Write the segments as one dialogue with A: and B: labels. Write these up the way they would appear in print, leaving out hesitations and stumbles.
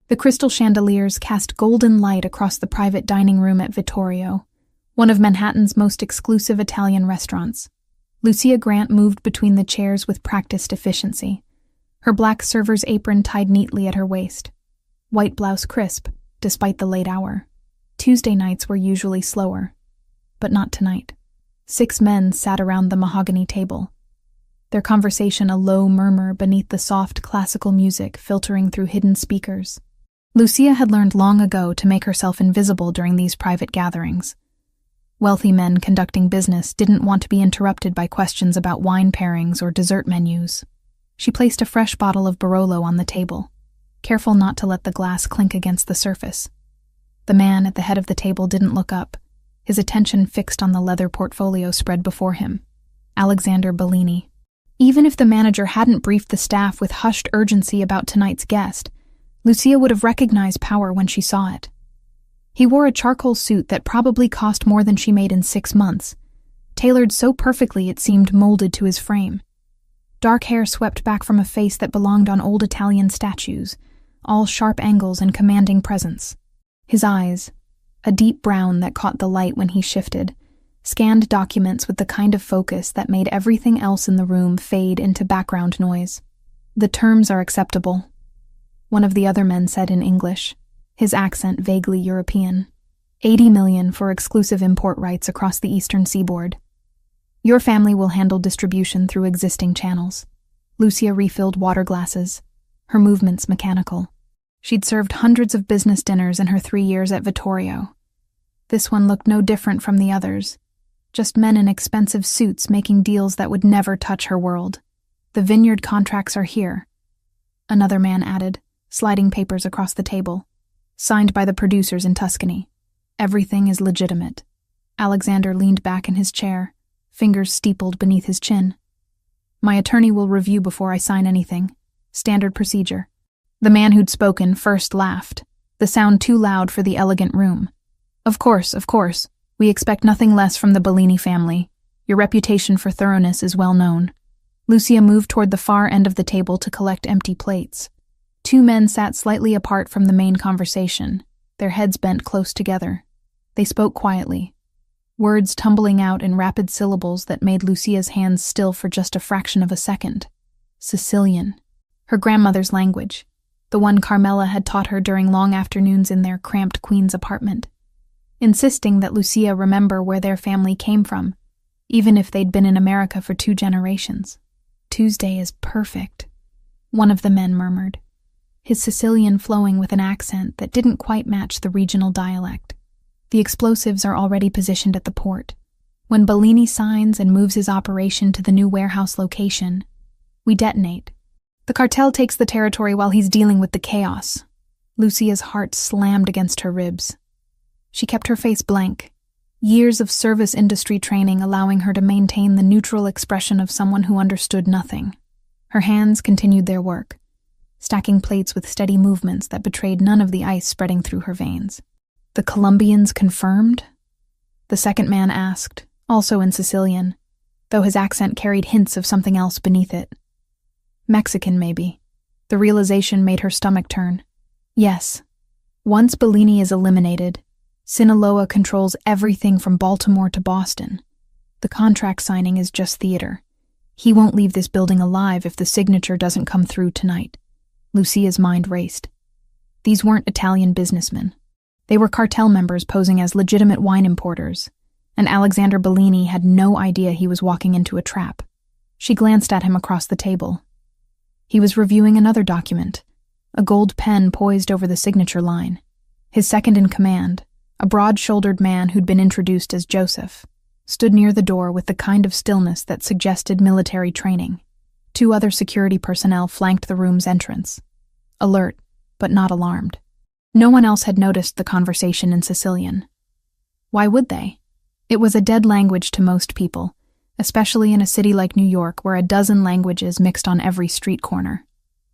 A: The crystal chandeliers cast golden light across the private dining room at Vittorio, one of Manhattan's most exclusive Italian restaurants. Lucia Grant moved between the chairs with practiced efficiency, her black server's apron tied neatly at her waist, white blouse crisp, despite the late hour. Tuesday nights were usually slower, but not tonight. 6 men sat around the mahogany table, their conversation a low murmur beneath the soft classical music filtering through hidden speakers. Lucia had learned long ago to make herself invisible during these private gatherings. Wealthy men conducting business didn't want to be interrupted by questions about wine pairings or dessert menus. She placed a fresh bottle of Barolo on the table, careful not to let the glass clink against the surface. The man at the head of the table didn't look up, his attention fixed on the leather portfolio spread before him. Alexander Bellini. Even if the manager hadn't briefed the staff with hushed urgency about tonight's guest, Lucia would have recognized power when she saw it. He wore a charcoal suit that probably cost more than she made in 6 months, tailored so perfectly it seemed molded to his frame. Dark hair swept back from a face that belonged on old Italian statues, all sharp angles and commanding presence. His eyes, a deep brown that caught the light when he shifted, scanned documents with the kind of focus that made everything else in the room fade into background noise. "The terms are acceptable," one of the other men said in English, his accent vaguely European. $80 million for exclusive import rights across the eastern seaboard. Your family will handle distribution through existing channels. Lucia refilled water glasses, her movements mechanical. She'd served hundreds of business dinners in her 3 years at Vittorio. This one looked no different from the others, just men in expensive suits making deals that would never touch her world. "The vineyard contracts are here," another man added, sliding papers across the table. "Signed by the producers in Tuscany. Everything is legitimate." Alexander leaned back in his chair, fingers steepled beneath his chin. "My attorney will review before I sign anything. Standard procedure." The man who'd spoken first laughed, the sound too loud for the elegant room. Of course. We expect nothing less from the Bellini family. Your reputation for thoroughness is well known." Lucia moved toward the far end of the table to collect empty plates. 2 men sat slightly apart from the main conversation, their heads bent close together. They spoke quietly, words tumbling out in rapid syllables that made Lucia's hands still for just a fraction of a second. Sicilian, her grandmother's language, the one Carmela had taught her during long afternoons in their cramped Queen's apartment, insisting that Lucia remember where their family came from, even if they'd been in America for 2 generations. "Tuesday is perfect," one of the men murmured, his Sicilian flowing with an accent that didn't quite match the regional dialect. "The explosives are already positioned at the port. When Bellini signs and moves his operation to the new warehouse location, we detonate. The cartel takes the territory while he's dealing with the chaos." Lucia's heart slammed against her ribs. She kept her face blank, years of service industry training allowing her to maintain the neutral expression of someone who understood nothing. Her hands continued their work, stacking plates with steady movements that betrayed none of the ice spreading through her veins. "The Colombians confirmed?" the second man asked, also in Sicilian, though his accent carried hints of something else beneath it. "Mexican, maybe." The realization made her stomach turn. "Yes. Once Bellini is eliminated, Sinaloa controls everything from Baltimore to Boston. The contract signing is just theater. He won't leave this building alive if the signature doesn't come through tonight." Lucia's mind raced. These weren't Italian businessmen. They were cartel members posing as legitimate wine importers, and Alexander Bellini had no idea he was walking into a trap. She glanced at him across the table. He was reviewing another document, a gold pen poised over the signature line. His second in command, a broad-shouldered man who'd been introduced as Joseph, stood near the door with the kind of stillness that suggested military training. 2 other security personnel flanked the room's entrance, alert but not alarmed. No one else had noticed the conversation in Sicilian. Why would they? It was a dead language to most people, especially in a city like New York where a dozen languages mixed on every street corner.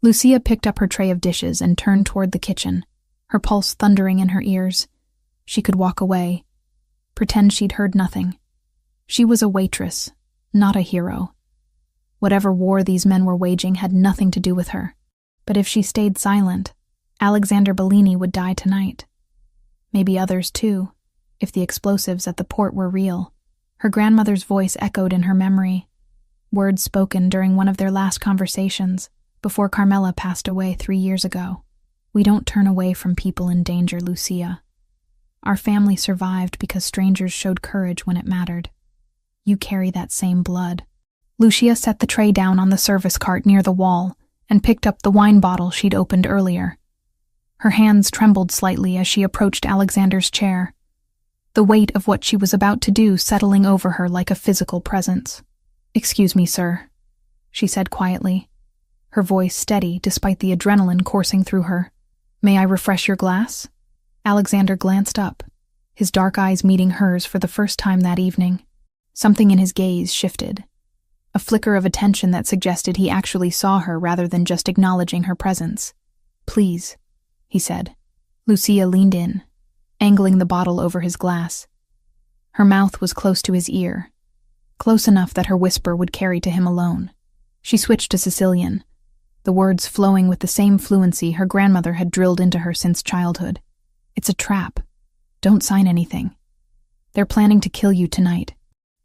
A: Lucia picked up her tray of dishes and turned toward the kitchen, her pulse thundering in her ears. She could walk away, pretend she'd heard nothing. She was a waitress, not a hero. Whatever war these men were waging had nothing to do with her. But if she stayed silent, Alexander Bellini would die tonight. Maybe others too, if the explosives at the port were real. Her grandmother's voice echoed in her memory, words spoken during one of their last conversations before Carmela passed away 3 years ago. We don't turn away from people in danger, Lucia. Our family survived because strangers showed courage when it mattered. You carry that same blood. Lucia set the tray down on the service cart near the wall and picked up the wine bottle she'd opened earlier. Her hands trembled slightly as she approached Alexander's chair, the weight of what she was about to do settling over her like a physical presence. "Excuse me, sir," she said quietly, her voice steady despite the adrenaline coursing through her. "May I refresh your glass?" Alexander glanced up, his dark eyes meeting hers for the first time that evening. Something in his gaze shifted, a flicker of attention that suggested he actually saw her rather than just acknowledging her presence. "Please," he said. Lucia leaned in, angling the bottle over his glass. Her mouth was close to his ear, close enough that her whisper would carry to him alone. She switched to Sicilian, the words flowing with the same fluency her grandmother had drilled into her since childhood. "It's a trap. Don't sign anything. They're planning to kill you tonight."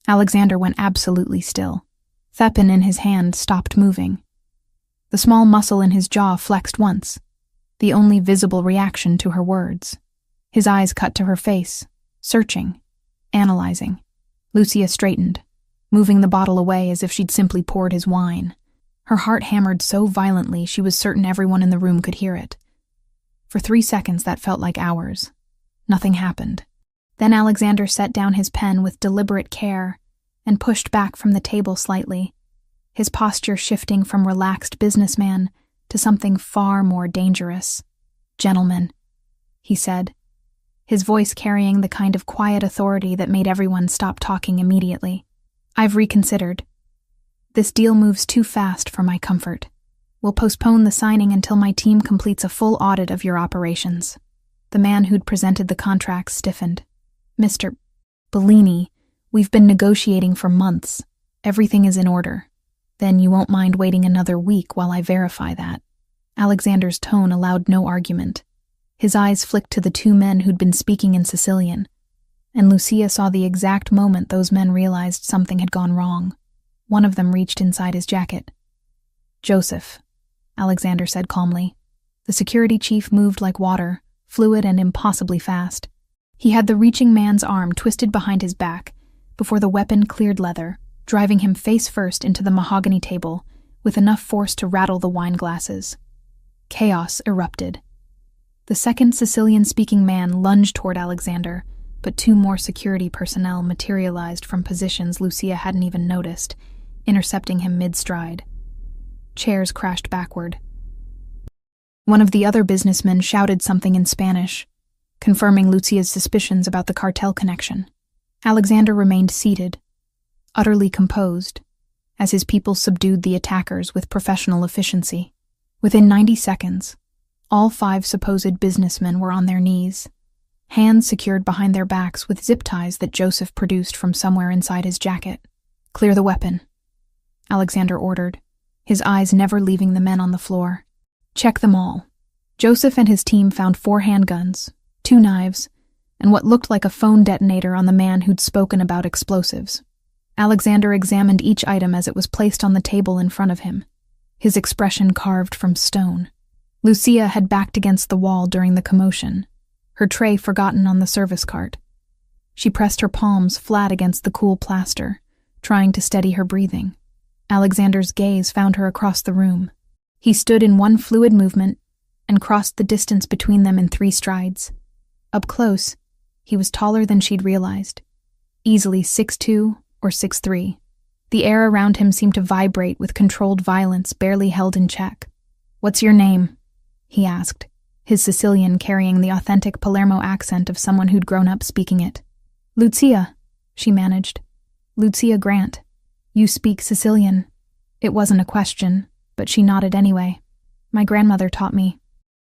A: Alexander went absolutely still. Thepin in his hand stopped moving. The small muscle in his jaw flexed once, the only visible reaction to her words. His eyes cut to her face, searching, analyzing. Lucia straightened, moving the bottle away as if she'd simply poured his wine. Her heart hammered so violently she was certain everyone in the room could hear it. For 3 seconds that felt like hours. Nothing happened. Then Alexander set down his pen with deliberate care and pushed back from the table slightly, his posture shifting from relaxed businessman to something far more dangerous. "Gentlemen," he said, his voice carrying the kind of quiet authority that made everyone stop talking immediately. "I've reconsidered. This deal moves too fast for my comfort. We'll postpone the signing until my team completes a full audit of your operations." The man who'd presented the contract stiffened. "Mr. Bellini, we've been negotiating for months. Everything is in order. Then you won't mind waiting another week while I verify that." Alexander's tone allowed no argument. His eyes flicked to the 2 men who'd been speaking in Sicilian, and Lucia saw the exact moment those men realized something had gone wrong. One of them reached inside his jacket. "Joseph," Alexander said calmly. The security chief moved like water, fluid and impossibly fast. He had the reaching man's arm twisted behind his back before the weapon cleared leather, driving him face first into the mahogany table with enough force to rattle the wine glasses. Chaos erupted. The second Sicilian-speaking man lunged toward Alexander, but 2 more security personnel materialized from positions Lucia hadn't even noticed, intercepting him mid-stride. Chairs crashed backward. One of the other businessmen shouted something in Spanish, confirming Lucia's suspicions about the cartel connection. Alexander remained seated, utterly composed, as his people subdued the attackers with professional efficiency. Within 90 seconds, all 5 supposed businessmen were on their knees, hands secured behind their backs with zip ties that Joseph produced from somewhere inside his jacket. "Clear the weapon," Alexander ordered, his eyes never leaving the men on the floor. "Check them all." Joseph and his team found 4 handguns, 2 knives, and what looked like a phone detonator on the man who'd spoken about explosives. Alexander examined each item as it was placed on the table in front of him, his expression carved from stone. Lucia had backed against the wall during the commotion, her tray forgotten on the service cart. She pressed her palms flat against the cool plaster, trying to steady her breathing. Alexander's gaze found her across the room. He stood in one fluid movement and crossed the distance between them in 3 strides. Up close, he was taller than she'd realized, easily 6'2" or 6'3". The air around him seemed to vibrate with controlled violence barely held in check. "What's your name?" he asked, his Sicilian carrying the authentic Palermo accent of someone who'd grown up speaking it. "Lucia," she managed. "Lucia Grant. You speak Sicilian." It wasn't a question, but she nodded anyway. "My grandmother taught me.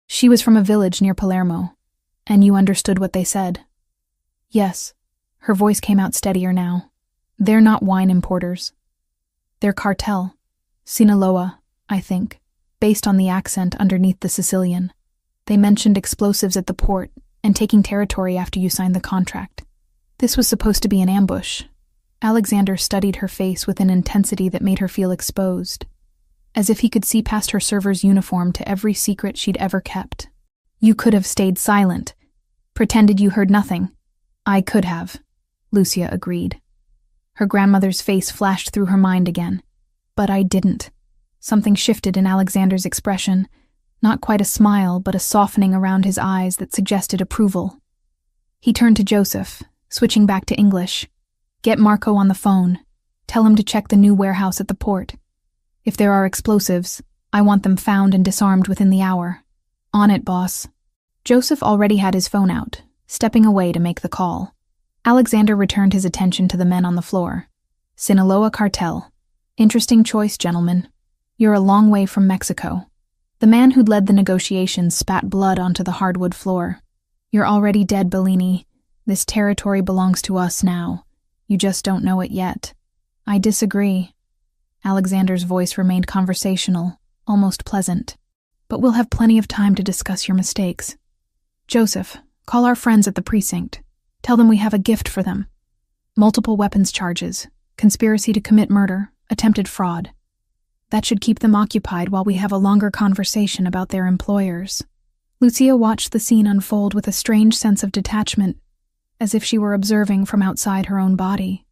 A: She was from a village near Palermo. And you understood what they said?" "Yes." Her voice came out steadier now. "They're not wine importers. They're cartel. Sinaloa, I think, based on the accent underneath the Sicilian. They mentioned explosives at the port and taking territory after you signed the contract. This was supposed to be an ambush. Alexander studied her face with an intensity that made her feel exposed, as if he could see past her server's uniform to every secret she'd ever kept. You could have stayed silent, pretended you heard nothing. I could have, Lucia agreed. Her grandmother's face flashed through her mind again. But I didn't. Something shifted in Alexander's expression, not quite a smile, but a softening around his eyes that suggested approval. He turned to Joseph, switching back to English. Get Marco on the phone. Tell him to check the new warehouse at the port. If there are explosives, I want them found and disarmed within the hour. On it, boss. Joseph already had his phone out, stepping away to make the call. Alexander returned his attention to the men on the floor. Sinaloa cartel. Interesting choice, gentlemen. You're a long way from Mexico. The man who'd led the negotiations spat blood onto the hardwood floor. You're already dead, Bellini. This territory belongs to us now. You just don't know it yet. I disagree. Alexander's voice remained conversational, almost pleasant. But we'll have plenty of time to discuss your mistakes. Joseph, call our friends at the precinct. Tell them we have a gift for them. Multiple weapons charges, conspiracy to commit murder, attempted fraud. That should keep them occupied while we have a longer conversation about their employers. Lucia watched the scene unfold with a strange sense of detachment, as if she were observing from outside her own body.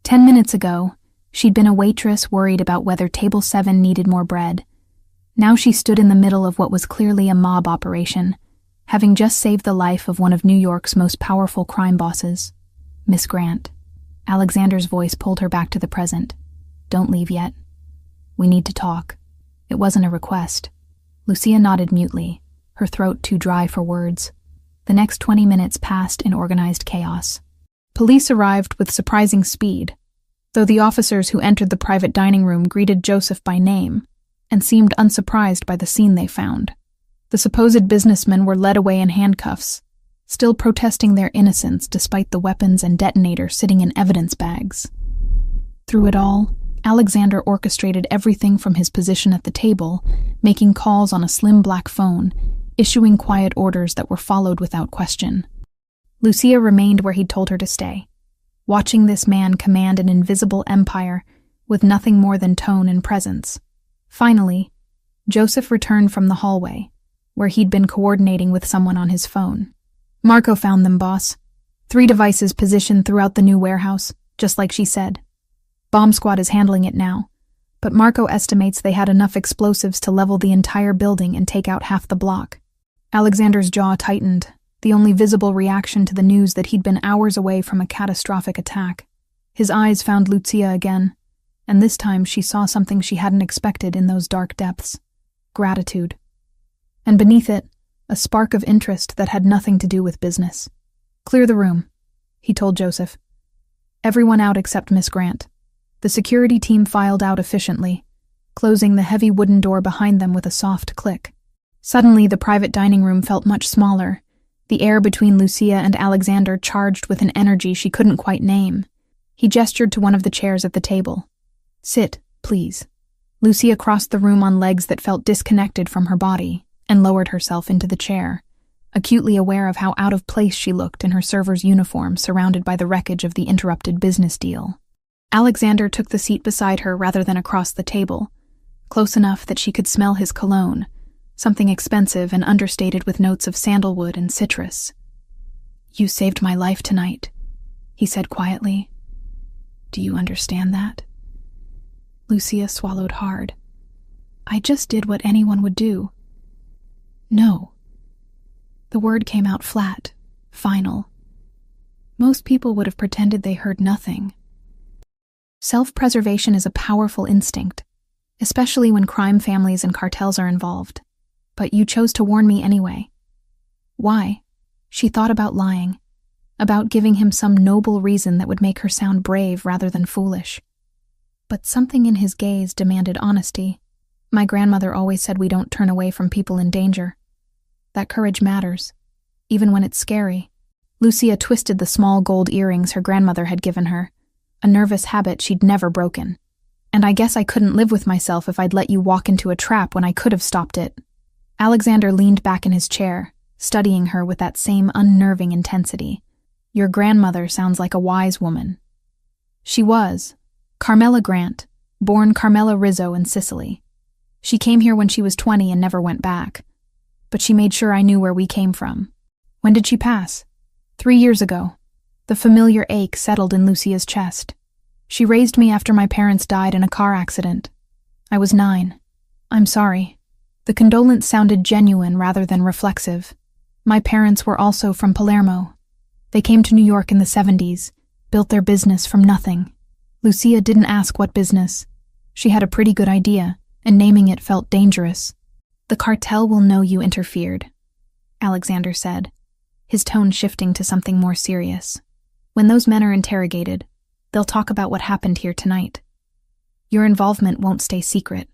A: 10 minutes ago, she'd been a waitress worried about whether Table 7 needed more bread. Now she stood in the middle of what was clearly a mob operation, having just saved the life of one of New York's most powerful crime bosses, Miss Grant. Alexander's voice pulled her back to the present. Don't leave yet. We need to talk. It wasn't a request. Lucia nodded mutely, her throat too dry for words. The next 20 minutes passed in organized chaos. Police arrived with surprising speed, though the officers who entered the private dining room greeted Joseph by name and seemed unsurprised by the scene they found. The supposed businessmen were led away in handcuffs, still protesting their innocence despite the weapons and detonator sitting in evidence bags. Through it all, Alexander orchestrated everything from his position at the table, making calls on a slim black phone, issuing quiet orders that were followed without question. Lucia remained where he'd told her to stay, watching this man command an invisible empire with nothing more than tone and presence. Finally, Joseph returned from the hallway, where he'd been coordinating with someone on his phone. Marco found them, boss. 3 devices positioned throughout the new warehouse, just like she said. Bomb squad is handling it now, but Marco estimates they had enough explosives to level the entire building and take out half the block. Alexander's jaw tightened, the only visible reaction to the news that he'd been hours away from a catastrophic attack. His eyes found Lucia again, and this time she saw something she hadn't expected in those dark depths. Gratitude. And beneath it, a spark of interest that had nothing to do with business. Clear the room, he told Joseph. Everyone out except Miss Grant. The security team filed out efficiently, closing the heavy wooden door behind them with a soft click. Suddenly, the private dining room felt much smaller, the air between Lucia and Alexander charged with an energy she couldn't quite name. He gestured to one of the chairs at the table. Sit, please. Lucia crossed the room on legs that felt disconnected from her body and lowered herself into the chair, acutely aware of how out of place she looked in her server's uniform surrounded by the wreckage of the interrupted business deal. Alexander took the seat beside her rather than across the table, close enough that she could smell his cologne, something expensive and understated with notes of sandalwood and citrus. You saved my life tonight, he said quietly. Do you understand that? Lucia swallowed hard. I just did what anyone would do. No. The word came out flat, final. Most people would have pretended they heard nothing. Self-preservation is a powerful instinct, especially when crime families and cartels are involved. But you chose to warn me anyway. Why? She thought about lying, about giving him some noble reason that would make her sound brave rather than foolish. But something in his gaze demanded honesty. My grandmother always said we don't turn away from people in danger. That courage matters, even when it's scary. Lucia twisted the small gold earrings her grandmother had given her, a nervous habit she'd never broken. And I guess I couldn't live with myself if I'd let you walk into a trap when I could have stopped it. Alexander leaned back in his chair, studying her with that same unnerving intensity. Your grandmother sounds like a wise woman. She was. Carmela Grant, born Carmela Rizzo in Sicily. She came here when she was 20 and never went back. But she made sure I knew where we came from. When did she pass? 3 years ago. The familiar ache settled in Lucia's chest. She raised me after my parents died in a car accident. I was 9. I'm sorry. The condolence sounded genuine rather than reflexive. My parents were also from Palermo. They came to New York in the 70s, built their business from nothing. Lucia didn't ask what business. She had a pretty good idea, and naming it felt dangerous. The cartel will know you interfered, Alexander said, his tone shifting to something more serious. When those men are interrogated, they'll talk about what happened here tonight. Your involvement won't stay secret.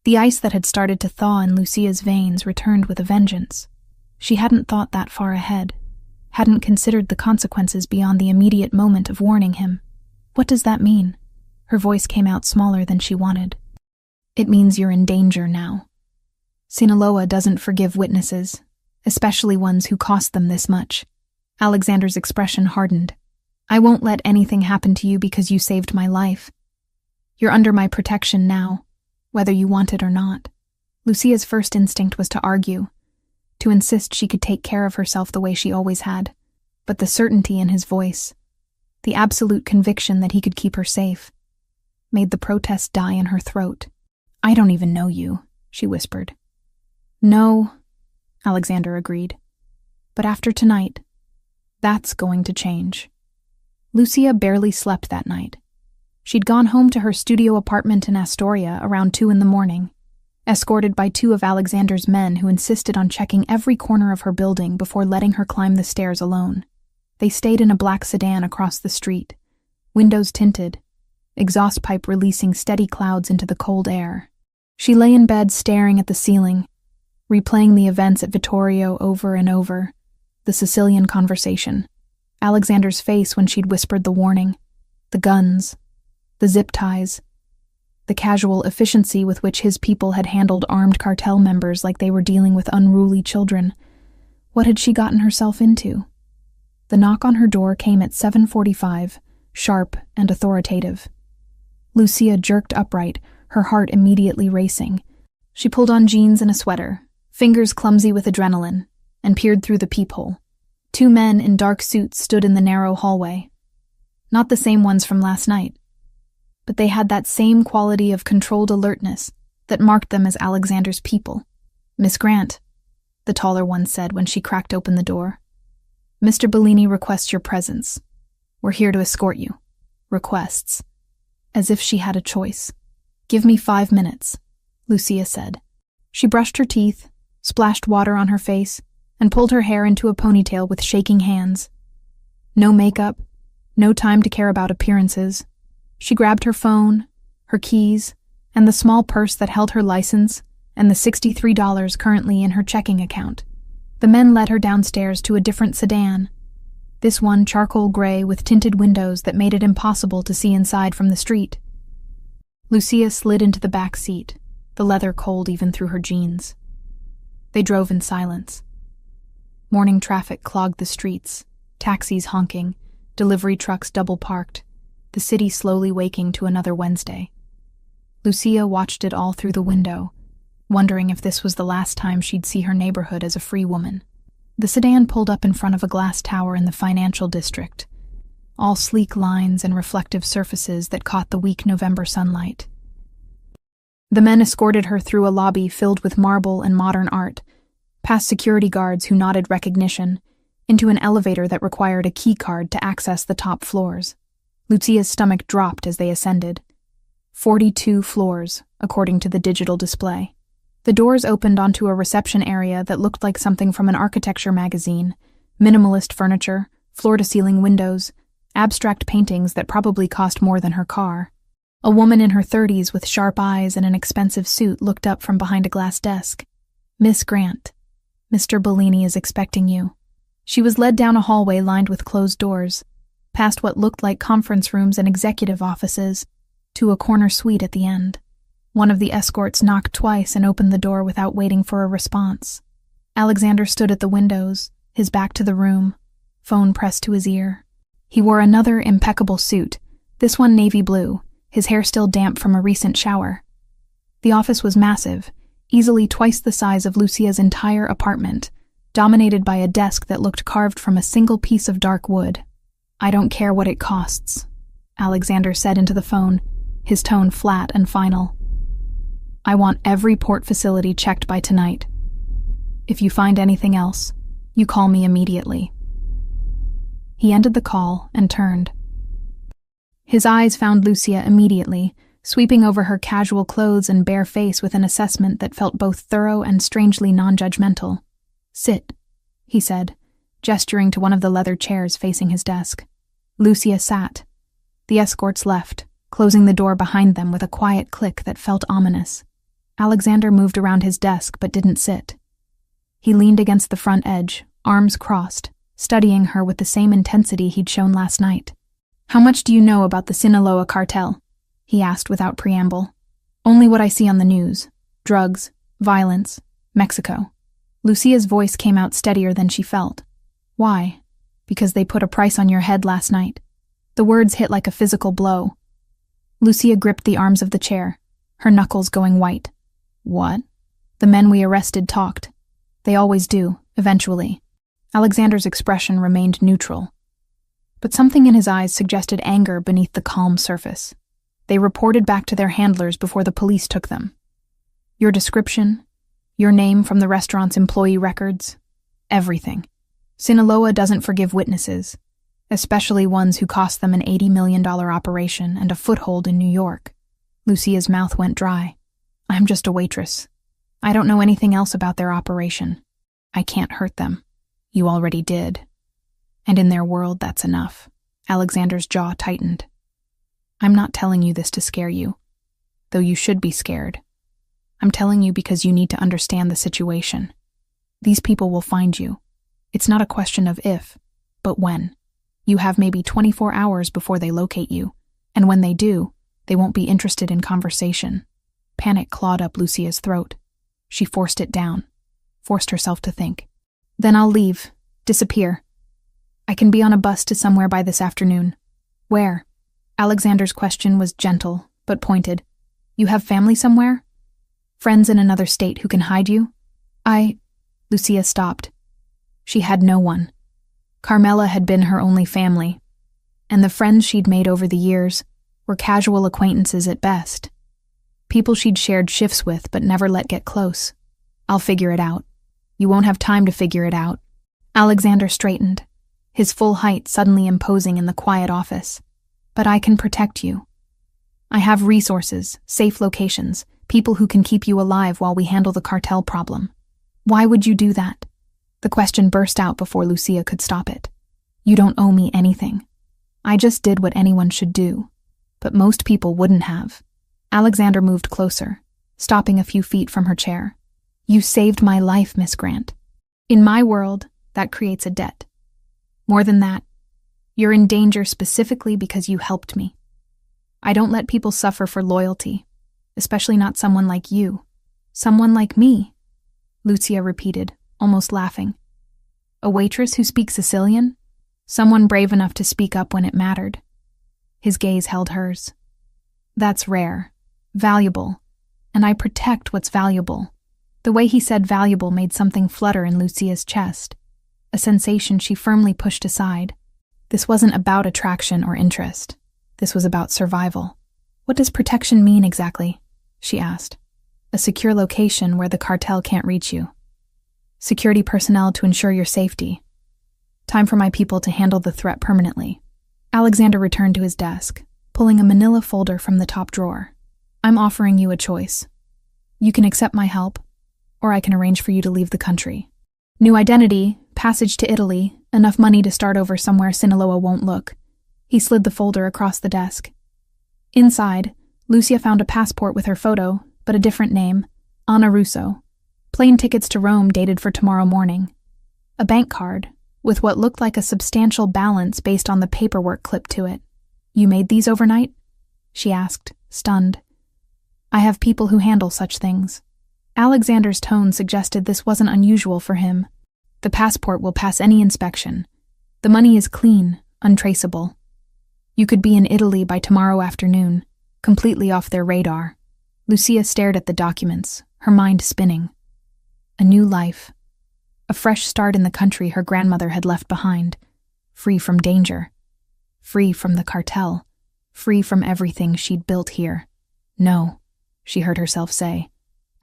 A: The ice that had started to thaw in Lucia's veins returned with a vengeance. She hadn't thought that far ahead, hadn't considered the consequences beyond the immediate moment of warning him. What does that mean? Her voice came out smaller than she wanted. It means you're in danger now. Sinaloa doesn't forgive witnesses, especially ones who cost them this much. Alexander's expression hardened. I won't let anything happen to you because you saved my life. You're under my protection now, whether you want it or not. Lucia's first instinct was to argue, to insist she could take care of herself the way she always had. But the certainty in his voice, the absolute conviction that he could keep her safe, made the protest die in her throat. I don't even know you, she whispered. No, Alexander agreed. But after tonight, that's going to change. Lucia barely slept that night. She'd gone home to her studio apartment in Astoria around 2 a.m, escorted by 2 of Alexander's men who insisted on checking every corner of her building before letting her climb the stairs alone. They stayed in a black sedan across the street, windows tinted, exhaust pipe releasing steady clouds into the cold air. She lay in bed staring at the ceiling, replaying the events at Vittorio over and over, the Sicilian conversation, Alexander's face when she'd whispered the warning, the guns, the zip ties, the casual efficiency with which his people had handled armed cartel members like they were dealing with unruly children. What had she gotten herself into? The knock on her door came at 7:45, sharp and authoritative. Lucia jerked upright, her heart immediately racing. She pulled on jeans and a sweater, fingers clumsy with adrenaline, and peered through the peephole. 2 men in dark suits stood in the narrow hallway. Not the same ones from last night, but they had that same quality of controlled alertness that marked them as Alexander's people. Miss Grant, the taller one said when she cracked open the door. Mr. Bellini requests your presence. We're here to escort you. Requests. As if she had a choice. Give me 5 minutes, Lucia said. She brushed her teeth, splashed water on her face, and pulled her hair into a ponytail with shaking hands. No makeup, no time to care about appearances. She grabbed her phone, her keys, and the small purse that held her license and the $63 currently in her checking account. The men led her downstairs to a different sedan, this one charcoal gray with tinted windows that made it impossible to see inside from the street. Lucia slid into the back seat, the leather cold even through her jeans. They drove in silence. Morning traffic clogged the streets, taxis honking, delivery trucks double parked, the city slowly waking to another Wednesday. Lucia watched it all through the window, wondering if this was the last time she'd see her neighborhood as a free woman. The sedan pulled up in front of a glass tower in the financial district, all sleek lines and reflective surfaces that caught the weak November sunlight. The men escorted her through a lobby filled with marble and modern art, past security guards who nodded recognition, into an elevator that required a key card to access the top floors. Lucia's stomach dropped as they ascended. 42 floors, according to the digital display. The doors opened onto a reception area that looked like something from an architecture magazine. Minimalist furniture, floor-to-ceiling windows, abstract paintings that probably cost more than her car. A woman in her 30s with sharp eyes and an expensive suit looked up from behind a glass desk. Miss Grant, Mr. Bellini is expecting you. She was led down a hallway lined with closed doors, past what looked like conference rooms and executive offices, to a corner suite at the end. One of the escorts knocked twice and opened the door without waiting for a response. Alexander stood at the windows, his back to the room, phone pressed to his ear. He wore another impeccable suit, this one navy blue, his hair still damp from a recent shower. The office was massive, easily twice the size of Lucia's entire apartment, dominated by a desk that looked carved from a single piece of dark wood. "I don't care what it costs," Alexander said into the phone, his tone flat and final. "I want every port facility checked by tonight. If you find anything else, you call me immediately." He ended the call and turned. His eyes found Lucia immediately, sweeping over her casual clothes and bare face with an assessment that felt both thorough and strangely non-judgmental. "Sit," he said, gesturing to one of the leather chairs facing his desk. Lucia sat. The escorts left, closing the door behind them with a quiet click that felt ominous. Alexander moved around his desk but didn't sit. He leaned against the front edge, arms crossed, studying her with the same intensity he'd shown last night. "How much do you know about the Sinaloa cartel?" he asked without preamble. "Only what I see on the news. Drugs, violence, Mexico." Lucia's voice came out steadier than she felt. "Why? Because they put a price on your head last night." The words hit like a physical blow. Lucia gripped the arms of the chair, her knuckles going white. "What?" "The men we arrested talked. They always do, eventually." Alexander's expression remained neutral, but something in his eyes suggested anger beneath the calm surface. "They reported back to their handlers before the police took them. Your description, your name from the restaurant's employee records, everything. Sinaloa doesn't forgive witnesses, especially ones who cost them an $80 million operation and a foothold in New York." Lucia's mouth went dry. "I'm just a waitress. I don't know anything else about their operation. I can't hurt them. You already did. And in their world, that's enough." Alexander's jaw tightened. "I'm not telling you this to scare you, though you should be scared. I'm telling you because you need to understand the situation. These people will find you. It's not a question of if, but when. You have maybe 24 hours before they locate you, and when they do, they won't be interested in conversation." Panic clawed up Lucia's throat. She forced it down, forced herself to think. "Then I'll leave, disappear. I can be on a bus to somewhere by this afternoon." "Where?" Alexander's question was gentle, but pointed. "You have family somewhere? Friends in another state who can hide you?" Lucia stopped. She had no one. Carmela had been her only family, and the friends she'd made over the years were casual acquaintances at best. People she'd shared shifts with but never let get close. "I'll figure it out." "You won't have time to figure it out." Alexander straightened, his full height suddenly imposing in the quiet office. "But I can protect you. I have resources, safe locations, people who can keep you alive while we handle the cartel problem." "Why would you do that?" The question burst out before Lucia could stop it. "You don't owe me anything. I just did what anyone should do. But most people wouldn't have." Alexander moved closer, stopping a few feet from her chair. "You saved my life, Miss Grant. In my world, that creates a debt. More than that, you're in danger specifically because you helped me. I don't let people suffer for loyalty, especially not someone like you." "Someone like me," Lucia repeated, almost laughing. "A waitress who speaks Sicilian? Someone brave enough to speak up when it mattered." His gaze held hers. "That's rare, valuable, and I protect what's valuable." The way he said valuable made something flutter in Lucia's chest, a sensation she firmly pushed aside. This wasn't about attraction or interest. This was about survival. "What does protection mean exactly?" she asked. "A secure location where the cartel can't reach you. Security personnel to ensure your safety. Time for my people to handle the threat permanently." Alexander returned to his desk, pulling a manila folder from the top drawer. "I'm offering you a choice. You can accept my help, or I can arrange for you to leave the country. New identity, passage to Italy, enough money to start over somewhere Sinaloa won't look." He slid the folder across the desk. Inside, Lucia found a passport with her photo, but a different name, Anna Russo. Plane tickets to Rome dated for tomorrow morning. A bank card, with what looked like a substantial balance based on the paperwork clipped to it. "You made these overnight?" she asked, stunned. I have people who handle such things. Alexander's tone suggested this wasn't unusual for him. The passport will pass any inspection. The money is clean, untraceable. You could be in Italy by tomorrow afternoon, completely off their radar. Lucia stared at the documents, her mind spinning. A new life. A fresh start in the country her grandmother had left behind. Free from danger. Free from the cartel. Free from everything she'd built here. No, she heard herself say.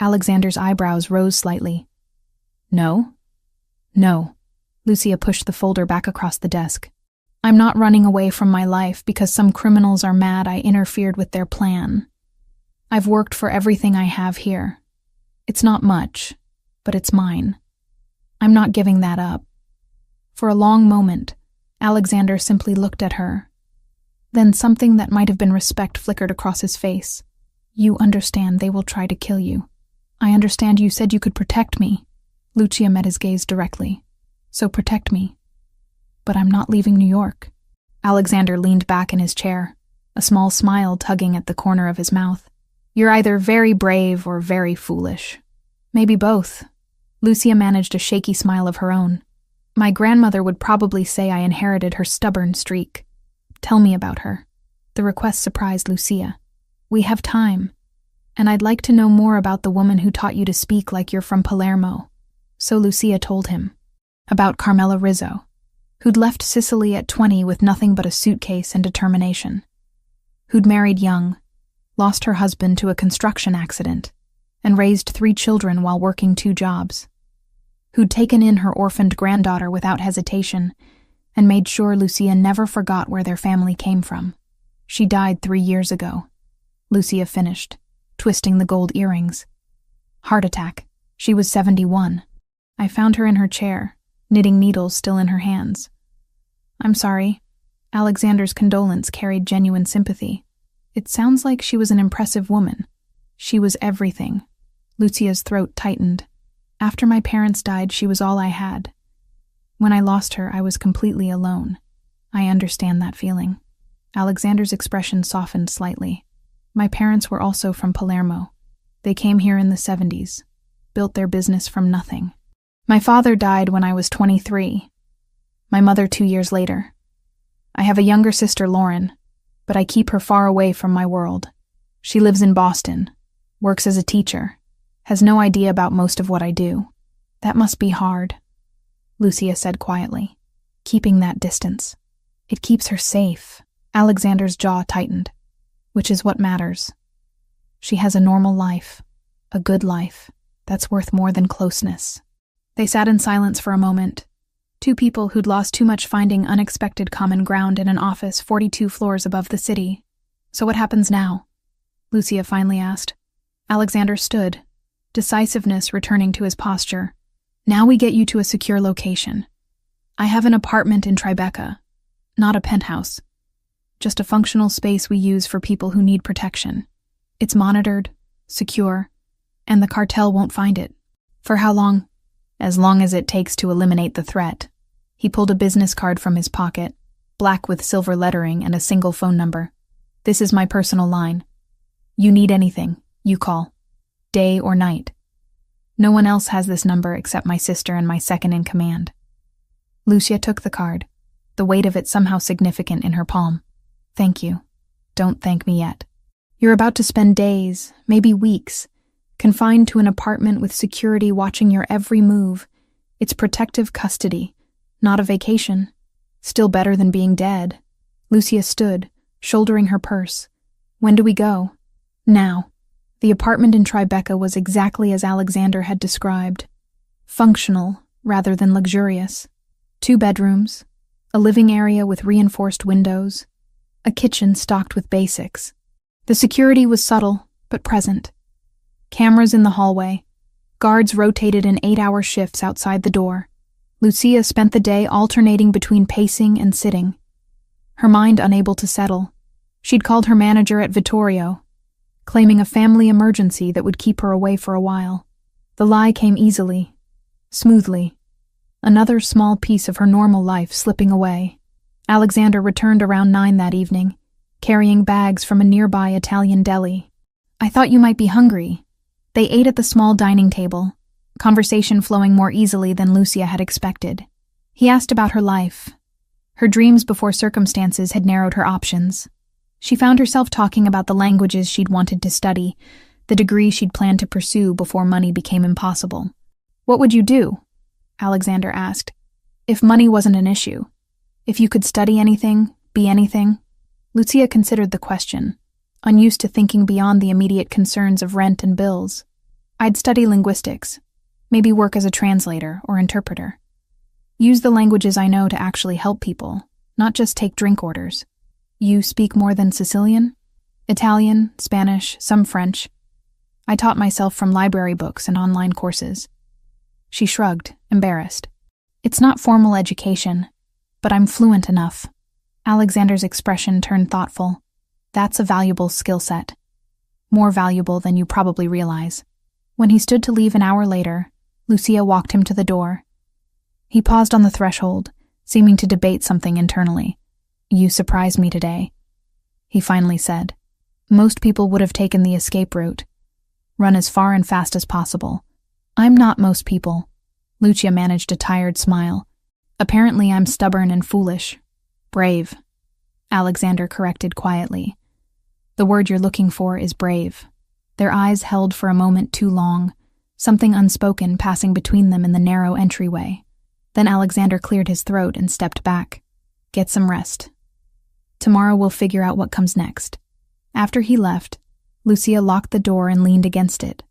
A: Alexander's eyebrows rose slightly. No? No. Lucia pushed the folder back across the desk. I'm not running away from my life because some criminals are mad I interfered with their plan. I've worked for everything I have here. It's not much, but it's mine. I'm not giving that up. For a long moment, Alexander simply looked at her. Then something that might have been respect flickered across his face. You understand they will try to kill you. I understand you said you could protect me. Lucia met his gaze directly. So protect me. But I'm not leaving New York. Alexander leaned back in his chair, a small smile tugging at the corner of his mouth. You're either very brave or very foolish. Maybe both. Lucia managed a shaky smile of her own. My grandmother would probably say I inherited her stubborn streak. Tell me about her. The request surprised Lucia. We have time. And I'd like to know more about the woman who taught you to speak like you're from Palermo. So Lucia told him. About Carmela Rizzo, who'd left Sicily at 20 with nothing but a suitcase and determination. Who'd married young, lost her husband to a construction accident, and raised 3 children while working 2 jobs. Who'd taken in her orphaned granddaughter without hesitation and made sure Lucia never forgot where their family came from. She died 3 years ago. Lucia finished, twisting the gold earrings. Heart attack. She was 71. I found her in her chair, knitting needles still in her hands. I'm sorry. Alexander's condolence carried genuine sympathy. It sounds like she was an impressive woman. She was everything. Lucia's throat tightened. After my parents died, she was all I had. When I lost her, I was completely alone. I understand that feeling. Alexander's expression softened slightly. My parents were also from Palermo. They came here in the 70s, built their business from nothing. My father died when I was 23. My mother 2 years later. I have a younger sister, Lauren, but I keep her far away from my world. She lives in Boston, works as a teacher, has no idea about most of what I do. That must be hard, Lucia said quietly, keeping that distance. It keeps her safe. Alexander's jaw tightened, which is what matters. She has a normal life, a good life, that's worth more than closeness. They sat in silence for a moment, 2 people who'd lost too much finding unexpected common ground in an office 42 floors above the city. So what happens now? Lucia finally asked. Alexander stood, decisiveness returning to his posture. Now we get you to a secure location. I have an apartment in Tribeca, not a penthouse. Just a functional space we use for people who need protection. It's monitored, secure, and the cartel won't find it. For how long? As long as it takes to eliminate the threat. He pulled a business card from his pocket, black with silver lettering and a single phone number. This is my personal line. You need anything, you call. Day or night. No one else has this number except my sister and my second-in-command. Lucia took the card, the weight of it somehow significant in her palm. Thank you. Don't thank me yet. You're about to spend days, maybe weeks, confined to an apartment with security watching your every move. It's protective custody, not a vacation. Still better than being dead. Lucia stood, shouldering her purse. When do we go? Now. The apartment in Tribeca was exactly as Alexander had described. Functional, rather than luxurious. 2 bedrooms, a living area with reinforced windows, a kitchen stocked with basics. The security was subtle, but present. Cameras in the hallway. Guards rotated in 8-hour shifts outside the door. Lucia spent the day alternating between pacing and sitting. Her mind unable to settle. She'd called her manager at Vittorio, claiming a family emergency that would keep her away for a while. The lie came easily, smoothly. Another small piece of her normal life slipping away. Alexander returned around 9 that evening, carrying bags from a nearby Italian deli. I thought you might be hungry. They ate at the small dining table, conversation flowing more easily than Lucia had expected. He asked about her life. Her dreams before circumstances had narrowed her options. She found herself talking about the languages she'd wanted to study, the degree she'd planned to pursue before money became impossible. What would you do? Alexander asked. If money wasn't an issue. If you could study anything, be anything? Lucia considered the question, unused to thinking beyond the immediate concerns of rent and bills. I'd study linguistics, maybe work as a translator or interpreter. Use the languages I know to actually help people, not just take drink orders. You speak more than Sicilian? Italian, Spanish, some French. I taught myself from library books and online courses. She shrugged, embarrassed. It's not formal education, but I'm fluent enough. Alexander's expression turned thoughtful. That's a valuable skill set. More valuable than you probably realize. When he stood to leave an hour later, Lucia walked him to the door. He paused on the threshold, seeming to debate something internally. You surprised me today, he finally said. Most people would have taken the escape route. Run as far and fast as possible. I'm not most people. Lucia managed a tired smile. Apparently I'm stubborn and foolish. Brave. Alexander corrected quietly. The word you're looking for is brave. Their eyes held for a moment too long, something unspoken passing between them in the narrow entryway. Then Alexander cleared his throat and stepped back. Get some rest. Tomorrow we'll figure out what comes next. After he left, Lucia locked the door and leaned against it,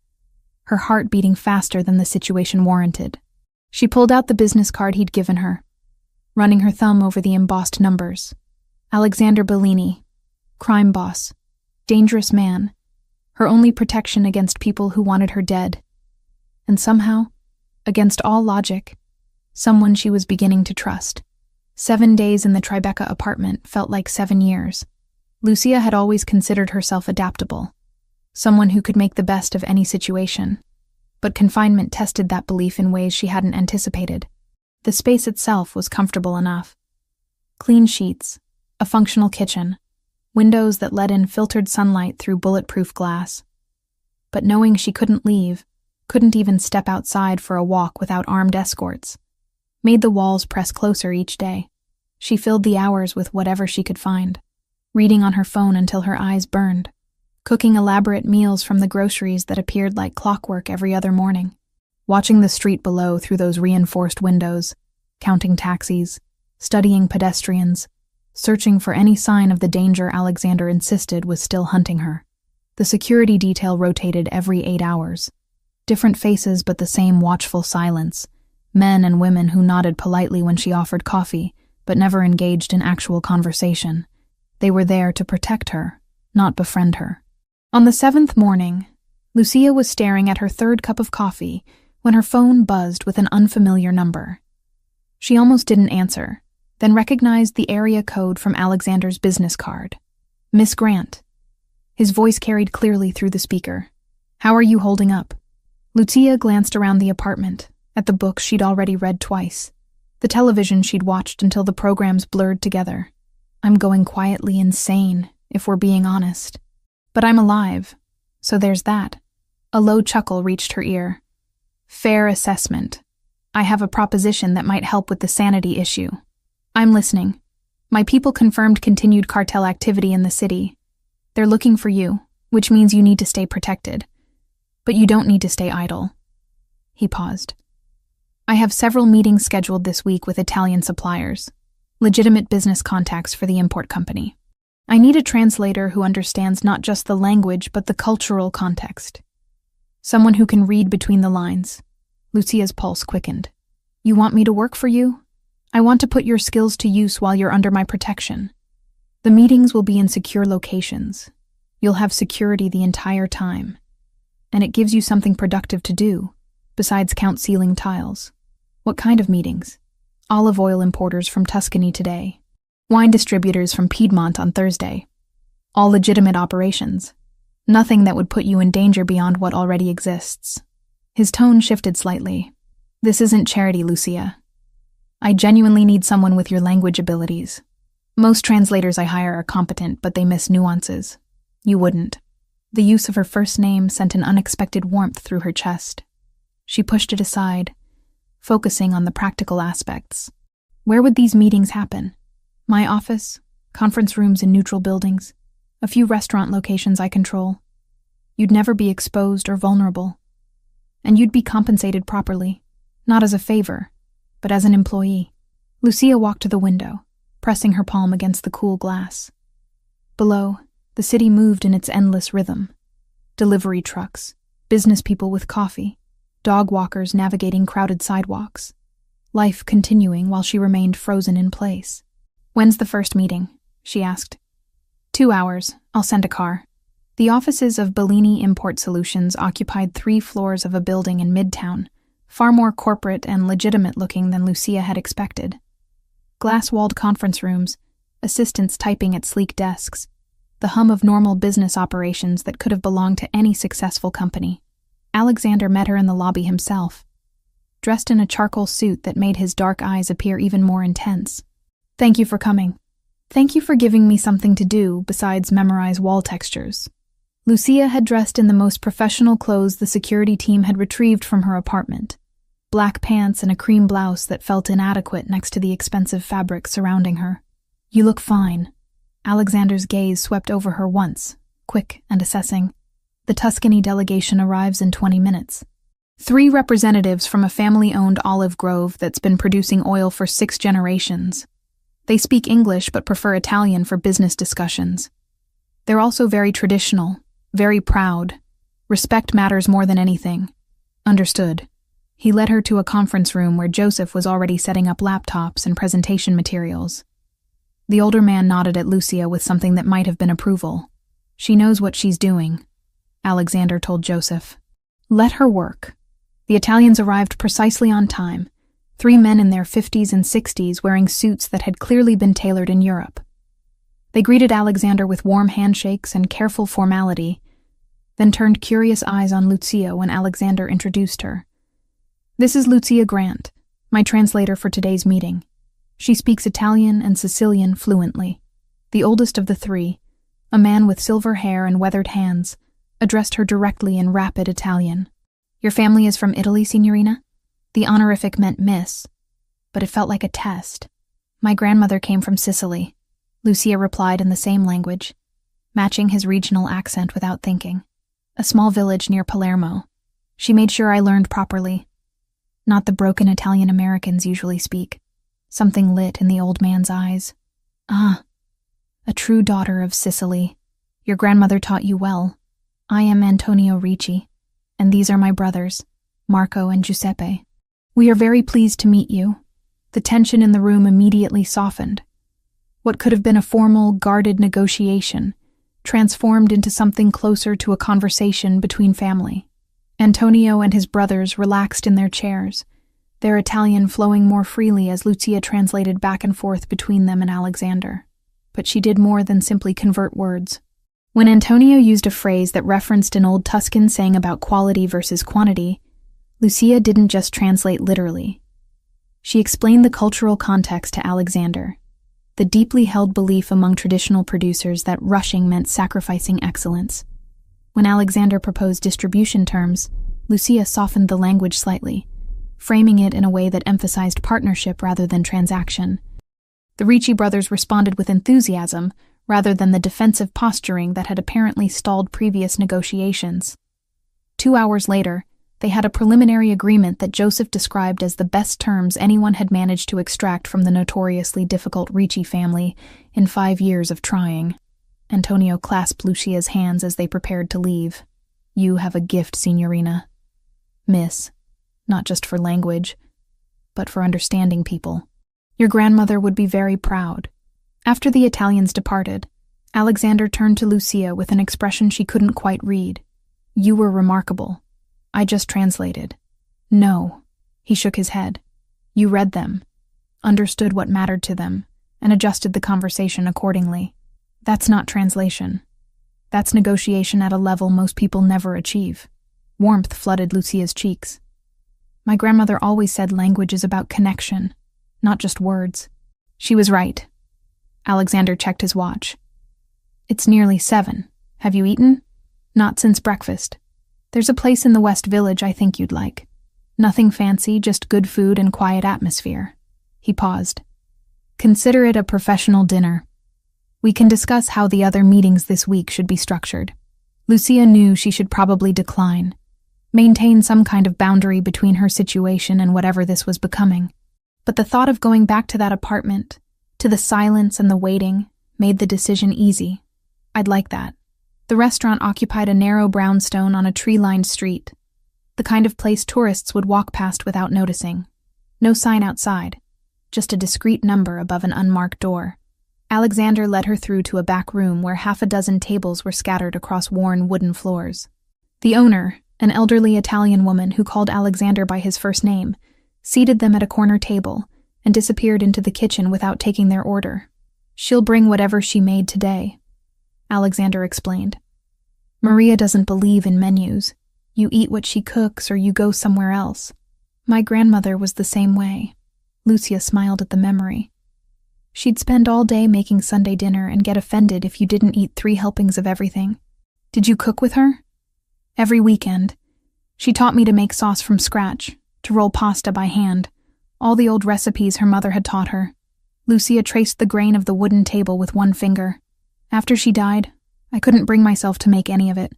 A: her heart beating faster than the situation warranted. She pulled out the business card he'd given her, running her thumb over the embossed numbers. Alexander Bellini, crime boss, dangerous man, her only protection against people who wanted her dead. And somehow, against all logic, someone she was beginning to trust. 7 days in the Tribeca apartment felt like 7 years. Lucia had always considered herself adaptable, someone who could make the best of any situation. But confinement tested that belief in ways she hadn't anticipated. The space itself was comfortable enough. Clean sheets, a functional kitchen, windows that let in filtered sunlight through bulletproof glass. But knowing she couldn't leave, couldn't even step outside for a walk without armed escorts, made the walls press closer each day. She filled the hours with whatever she could find, reading on her phone until her eyes burned, cooking elaborate meals from the groceries that appeared like clockwork every other morning, watching the street below through those reinforced windows, counting taxis, studying pedestrians, searching for any sign of the danger Alexander insisted was still hunting her. The security detail rotated every 8 hours. Different faces but the same watchful silence. Men and women who nodded politely when she offered coffee, but never engaged in actual conversation. They were there to protect her, not befriend her. On the 7th morning, Lucia was staring at her 3rd cup of coffee when her phone buzzed with an unfamiliar number. She almost didn't answer, then recognized the area code from Alexander's business card. Miss Grant. His voice carried clearly through the speaker. How are you holding up? Lucia glanced around the apartment, at the books she'd already read twice, the television she'd watched until the programs blurred together. I'm going quietly insane, if we're being honest. But I'm alive, so there's that. A low chuckle reached her ear. Fair assessment. I have a proposition that might help with the sanity issue. I'm listening. My people confirmed continued cartel activity in the city. They're looking for you, which means you need to stay protected. But you don't need to stay idle. He paused. I have several meetings scheduled this week with Italian suppliers, legitimate business contacts for the import company. I need a translator who understands not just the language but the cultural context. Someone who can read between the lines. Lucia's pulse quickened. You want me to work for you? I want to put your skills to use while you're under my protection. The meetings will be in secure locations. You'll have security the entire time. And it gives you something productive to do, besides count ceiling tiles. What kind of meetings? Olive oil importers from Tuscany today. Wine distributors from Piedmont on Thursday. All legitimate operations. Nothing that would put you in danger beyond what already exists. His tone shifted slightly. This isn't charity, Lucia. I genuinely need someone with your language abilities. Most translators I hire are competent, but they miss nuances. You wouldn't. The use of her first name sent an unexpected warmth through her chest. She pushed it aside, focusing on the practical aspects. Where would these meetings happen? My office, conference rooms in neutral buildings, a few restaurant locations I control. You'd never be exposed or vulnerable. And you'd be compensated properly, not as a favor, but as an employee. Lucia walked to the window, pressing her palm against the cool glass. Below, the city moved in its endless rhythm. Delivery trucks, business people with coffee, dog walkers navigating crowded sidewalks. Life continuing while she remained frozen in place. "When's the first meeting?" she asked. 2 hours. I'll send a car. The offices of Bellini Import Solutions occupied 3 floors of a building in Midtown, far more corporate and legitimate-looking than Lucia had expected. Glass-walled conference rooms, assistants typing at sleek desks, the hum of normal business operations that could have belonged to any successful company. Alexander met her in the lobby himself, dressed in a charcoal suit that made his dark eyes appear even more intense. "Thank you for coming. Thank you for giving me something to do besides memorize wall textures." Lucia had dressed in the most professional clothes the security team had retrieved from her apartment. Black pants and a cream blouse that felt inadequate next to the expensive fabric surrounding her. "You look fine." Alexander's gaze swept over her once, quick and assessing. "The Tuscany delegation arrives in 20 minutes. 3 representatives from a family-owned olive grove that's been producing oil for 6 generations. They speak English but prefer Italian for business discussions. They're also very traditional, very proud. Respect matters more than anything." "Understood." He led her to a conference room where Joseph was already setting up laptops and presentation materials. The older man nodded at Lucia with something that might have been approval. "She knows what she's doing," Alexander told Joseph. "Let her work." The Italians arrived precisely on time, 3 men in their 50s and 60s wearing suits that had clearly been tailored in Europe. They greeted Alexander with warm handshakes and careful formality, then turned curious eyes on Lucia when Alexander introduced her. "This is Lucia Grant, my translator for today's meeting. She speaks Italian and Sicilian fluently." The oldest of the 3, a man with silver hair and weathered hands, addressed her directly in rapid Italian. "Your family is from Italy, Signorina?" The honorific meant miss, but it felt like a test. "My grandmother came from Sicily," Lucia replied in the same language, matching his regional accent without thinking. "A small village near Palermo. She made sure I learned properly. Not the broken Italian Americans usually speak." Something lit in the old man's eyes. "Ah, a true daughter of Sicily. Your grandmother taught you well. I am Antonio Ricci, and these are my brothers, Marco and Giuseppe. We are very pleased to meet you." The tension in the room immediately softened. What could have been a formal, guarded negotiation transformed into something closer to a conversation between family. Antonio and his brothers relaxed in their chairs, their Italian flowing more freely as Lucia translated back and forth between them and Alexander. But she did more than simply convert words. When Antonio used a phrase that referenced an old Tuscan saying about quality versus quantity, Lucia didn't just translate literally. She explained the cultural context to Alexander, the deeply held belief among traditional producers that rushing meant sacrificing excellence. When Alexander proposed distribution terms, Lucia softened the language slightly, framing it in a way that emphasized partnership rather than transaction. The Ricci brothers responded with enthusiasm rather than the defensive posturing that had apparently stalled previous negotiations. 2 hours later, they had a preliminary agreement that Joseph described as the best terms anyone had managed to extract from the notoriously difficult Ricci family in 5 years of trying. Antonio clasped Lucia's hands as they prepared to leave. "You have a gift, Signorina. Miss. Not just for language, but for understanding people. Your grandmother would be very proud." After the Italians departed, Alexander turned to Lucia with an expression she couldn't quite read. "You were remarkable. I just translated." "No." He shook his head. "You read them, understood what mattered to them, and adjusted the conversation accordingly. That's not translation. That's negotiation at a level most people never achieve." Warmth flooded Lucia's cheeks. "My grandmother always said language is about connection, not just words." She was right. Alexander checked his watch. "It's nearly 7. Have you eaten?" Not since breakfast. There's a place in the West Village I think you'd like. Nothing fancy, just good food and quiet atmosphere." He paused. "Consider it a professional dinner. We can discuss how the other meetings this week should be structured." Lucia knew she should probably decline, maintain some kind of boundary between her situation and whatever this was becoming. But the thought of going back to that apartment, to the silence and the waiting, made the decision easy. "I'd like that." The restaurant occupied a narrow brownstone on a tree-lined street, the kind of place tourists would walk past without noticing. No sign outside, just a discreet number above an unmarked door. Alexander led her through to a back room where half a dozen tables were scattered across worn wooden floors. The owner, an elderly Italian woman who called Alexander by his first name, seated them at a corner table and disappeared into the kitchen without taking their order. "She'll bring whatever she made today," Alexander explained. "Maria doesn't believe in menus. You eat what she cooks or you go somewhere else. My grandmother was the same way." Lucia smiled at the memory. "She'd spend all day making Sunday dinner and get offended if you didn't eat 3 helpings of everything." "Did you cook with her?" "Every weekend. She taught me to make sauce from scratch, to roll pasta by hand, all the old recipes her mother had taught her." Lucia traced the grain of the wooden table with one finger. "After she died, I couldn't bring myself to make any of it.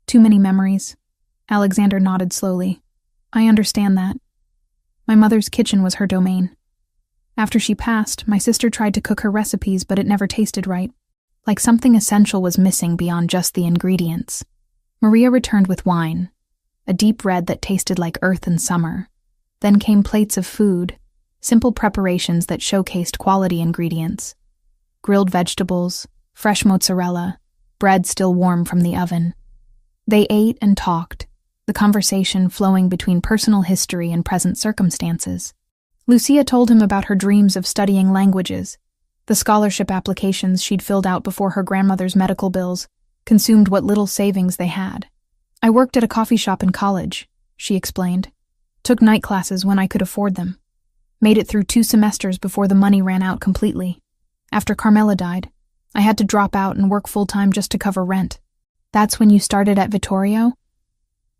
A: Too many memories." Alexander nodded slowly. "I understand that. My mother's kitchen was her domain. After she passed, my sister tried to cook her recipes, but it never tasted right. Like something essential was missing beyond just the ingredients." Maria returned with wine, a deep red that tasted like earth in summer. Then came plates of food, simple preparations that showcased quality ingredients. Grilled vegetables, fresh mozzarella, bread still warm from the oven. They ate and talked, the conversation flowing between personal history and present circumstances. Lucia told him about her dreams of studying languages. The scholarship applications she'd filled out before her grandmother's medical bills consumed what little savings they had. "I worked at a coffee shop in college," she explained. "Took night classes when I could afford them. Made it through 2 semesters before the money ran out completely. After Carmela died, I had to drop out and work full-time just to cover rent." "That's when you started at Vittorio?"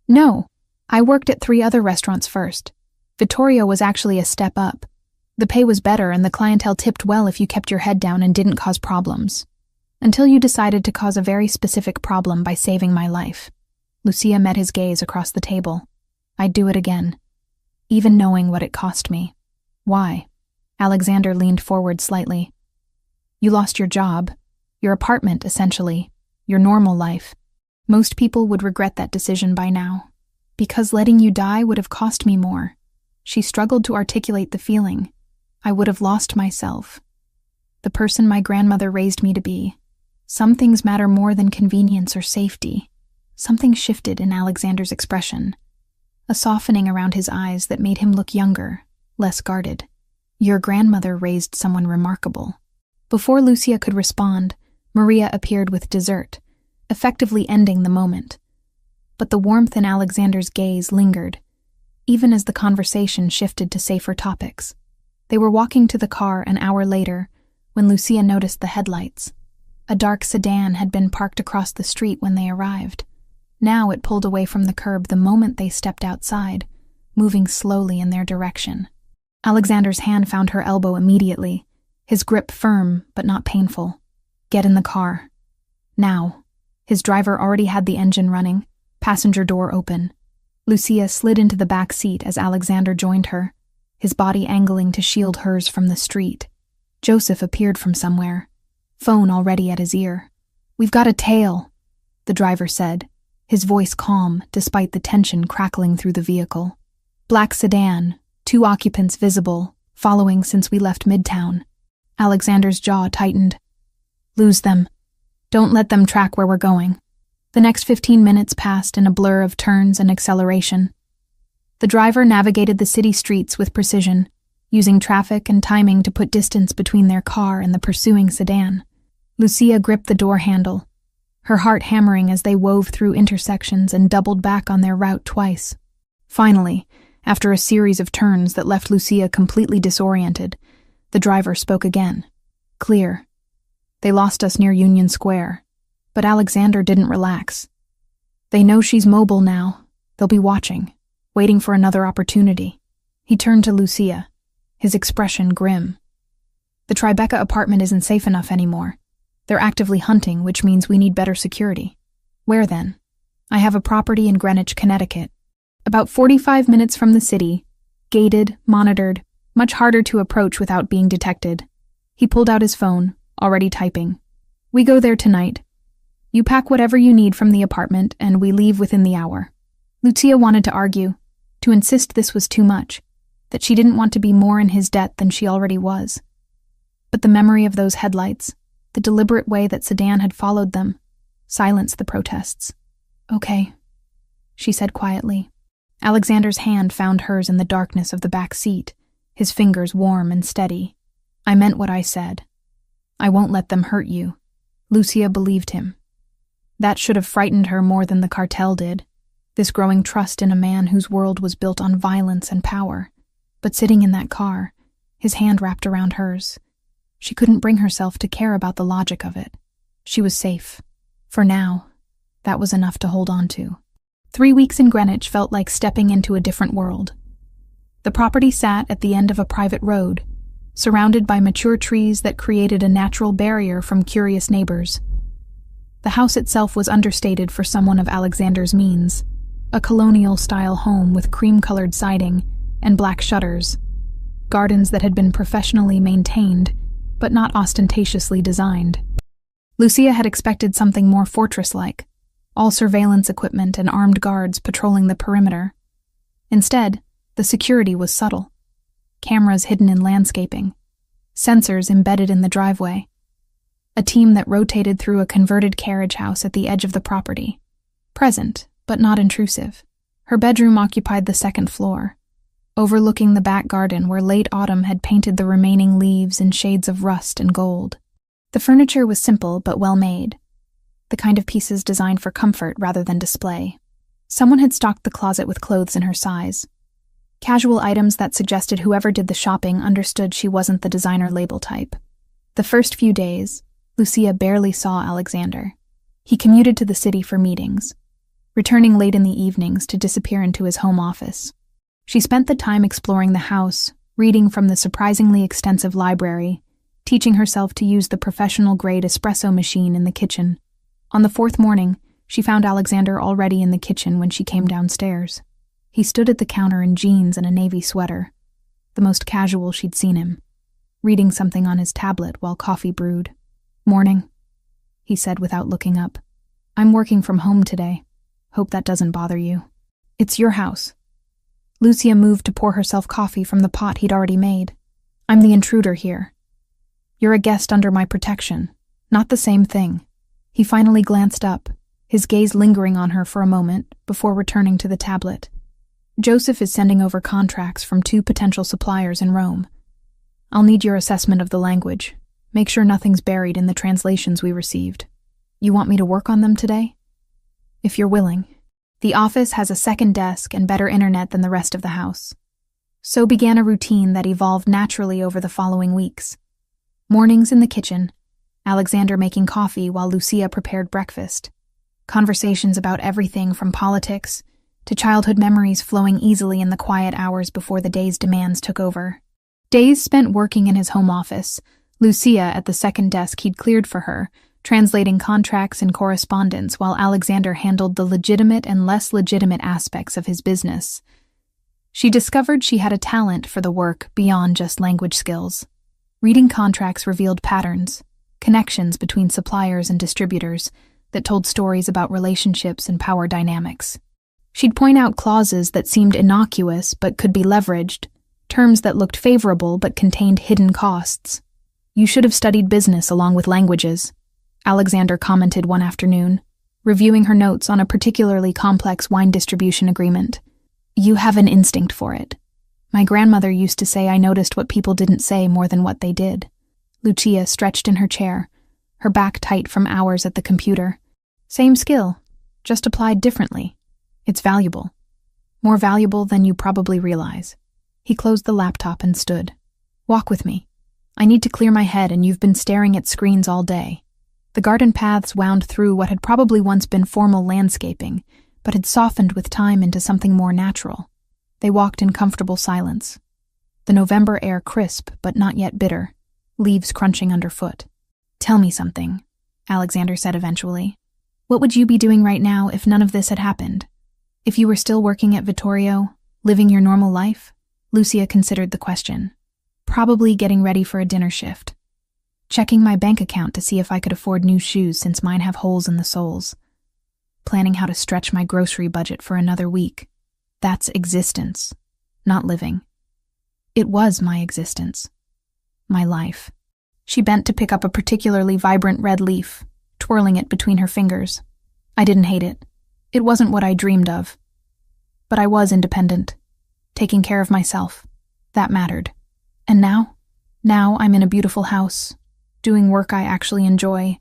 A: "No, I worked at 3 other restaurants first. Vittorio was actually a step up. The pay was better and the clientele tipped well if you kept your head down and didn't cause problems. Until you decided to cause a very specific problem by saving my life." Lucia met his gaze across the table. "I'd do it again, even knowing what it cost me." "Why?" Alexander leaned forward slightly. "You lost your job, your apartment, essentially, your normal life. Most people would regret that decision by now. Because letting you die would have cost me more." She struggled to articulate the feeling. "I would have lost myself, the person my grandmother raised me to be. Some things matter more than convenience or safety." Something shifted in Alexander's expression, a softening around his eyes that made him look younger, less guarded. "Your grandmother raised someone remarkable." Before Lucia could respond, Maria appeared with dessert, effectively ending the moment. But the warmth in Alexander's gaze lingered, even as the conversation shifted to safer topics. They were walking to the car an hour later when Lucia noticed the headlights. A dark sedan had been parked across the street when they arrived. Now it pulled away from the curb the moment they stepped outside, moving slowly in their direction. Alexander's hand found her elbow immediately, his grip firm but not painful. "Get in the car. Now." His driver already had the engine running, passenger door open. Lucia slid into the back seat as Alexander joined her, his body angling to shield hers from the street. Joseph appeared from somewhere, phone already at his ear. "We've got a tail," the driver said, his voice calm despite the tension crackling through the vehicle. "Black sedan, 2 occupants visible, following since we left Midtown." Alexander's jaw tightened. "Lose them. Don't let them track where we're going." The next 15 minutes passed in a blur of turns and acceleration. The driver navigated the city streets with precision, using traffic and timing to put distance between their car and the pursuing sedan. Lucia gripped the door handle, her heart hammering as they wove through intersections and doubled back on their route twice. Finally, after a series of turns that left Lucia completely disoriented, the driver spoke again. "Clear. They lost us near Union Square." But Alexander didn't relax. They know she's mobile now. They'll be watching, waiting for another opportunity. He turned to Lucia, his expression grim. The Tribeca apartment isn't safe enough anymore. They're actively hunting, which means we need better security. Where then? I have a property in Greenwich, Connecticut. About 45 minutes from the city, gated, monitored, much harder to approach without being detected. He pulled out his phone, already typing. We go there tonight. You pack whatever you need from the apartment, and we leave within the hour. Lucia wanted to argue, to insist this was too much, that she didn't want to be more in his debt than she already was. But the memory of those headlights, the deliberate way that Sedan had followed them, silenced the protests. Okay, she said quietly. Alexander's hand found hers in the darkness of the back seat, his fingers warm and steady. I meant what I said. I won't let them hurt you. Lucia believed him. That should have frightened her more than the cartel did, this growing trust in a man whose world was built on violence and power. But sitting in that car, his hand wrapped around hers, she couldn't bring herself to care about the logic of it. She was safe. For now, that was enough to hold on to. 3 weeks in Greenwich felt like stepping into a different world. The property sat at the end of a private road, surrounded by mature trees that created a natural barrier from curious neighbors. The house itself was understated for someone of Alexander's means, a colonial-style home with cream-colored siding and black shutters, gardens that had been professionally maintained, but not ostentatiously designed. Lucia had expected something more fortress-like, all surveillance equipment and armed guards patrolling the perimeter. Instead, the security was subtle. Cameras hidden in landscaping, sensors embedded in the driveway, a team that rotated through a converted carriage house at the edge of the property, present but not intrusive. Her bedroom occupied the second floor, overlooking the back garden where late autumn had painted the remaining leaves in shades of rust and gold. The furniture was simple but well made, the kind of pieces designed for comfort rather than display. Someone had stocked the closet with clothes in her size. Casual items that suggested whoever did the shopping understood she wasn't the designer label type. The first few days, Lucia barely saw Alexander. He commuted to the city for meetings, returning late in the evenings to disappear into his home office. She spent the time exploring the house, reading from the surprisingly extensive library, teaching herself to use the professional-grade espresso machine in the kitchen. On the 4th morning, she found Alexander already in the kitchen when she came downstairs. He stood at the counter in jeans and a navy sweater, the most casual she'd seen him, reading something on his tablet while coffee brewed. Morning, he said without looking up. I'm working from home today. Hope that doesn't bother you. It's your house. Lucia moved to pour herself coffee from the pot he'd already made. I'm the intruder here. You're a guest under my protection. Not the same thing. He finally glanced up, his gaze lingering on her for a moment before returning to the tablet. Joseph is sending over contracts from 2 potential suppliers in Rome. I'll need your assessment of the language. Make sure nothing's buried in the translations we received. You want me to work on them today? If you're willing. The office has a second desk and better internet than the rest of the house. So began a routine that evolved naturally over the following weeks. Mornings in the kitchen, Alexander making coffee while Lucia prepared breakfast. Conversations about everything from politics to childhood memories flowing easily in the quiet hours before the day's demands took over. Days spent working in his home office, Lucia at the second desk he'd cleared for her, translating contracts and correspondence while Alexander handled the legitimate and less legitimate aspects of his business. She discovered she had a talent for the work beyond just language skills. Reading contracts revealed patterns, connections between suppliers and distributors that told stories about relationships and power dynamics. She'd point out clauses that seemed innocuous but could be leveraged, terms that looked favorable but contained hidden costs. You should have studied business along with languages, Alexander commented one afternoon, reviewing her notes on a particularly complex wine distribution agreement. You have an instinct for it. My grandmother used to say I noticed what people didn't say more than what they did. Lucia stretched in her chair, her back tight from hours at the computer. Same skill, just applied differently. It's valuable. More valuable than you probably realize. He closed the laptop and stood. Walk with me. I need to clear my head and you've been staring at screens all day. The garden paths wound through what had probably once been formal landscaping, but had softened with time into something more natural. They walked in comfortable silence. The November air crisp, but not yet bitter, leaves crunching underfoot. "Tell me something," Alexander said eventually. "What would you be doing right now if none of this had happened? If you were still working at Vittorio, living your normal life?" Lucia considered the question. "Probably getting ready for a dinner shift. Checking my bank account to see if I could afford new shoes since mine have holes in the soles. Planning how to stretch my grocery budget for another week. That's existence, not living." It was my existence. My life. She bent to pick up a particularly vibrant red leaf, twirling it between her fingers. I didn't hate it. It wasn't what I dreamed of. But I was independent, taking care of myself. That mattered. And now? Now I'm in a beautiful house, doing work I actually enjoy.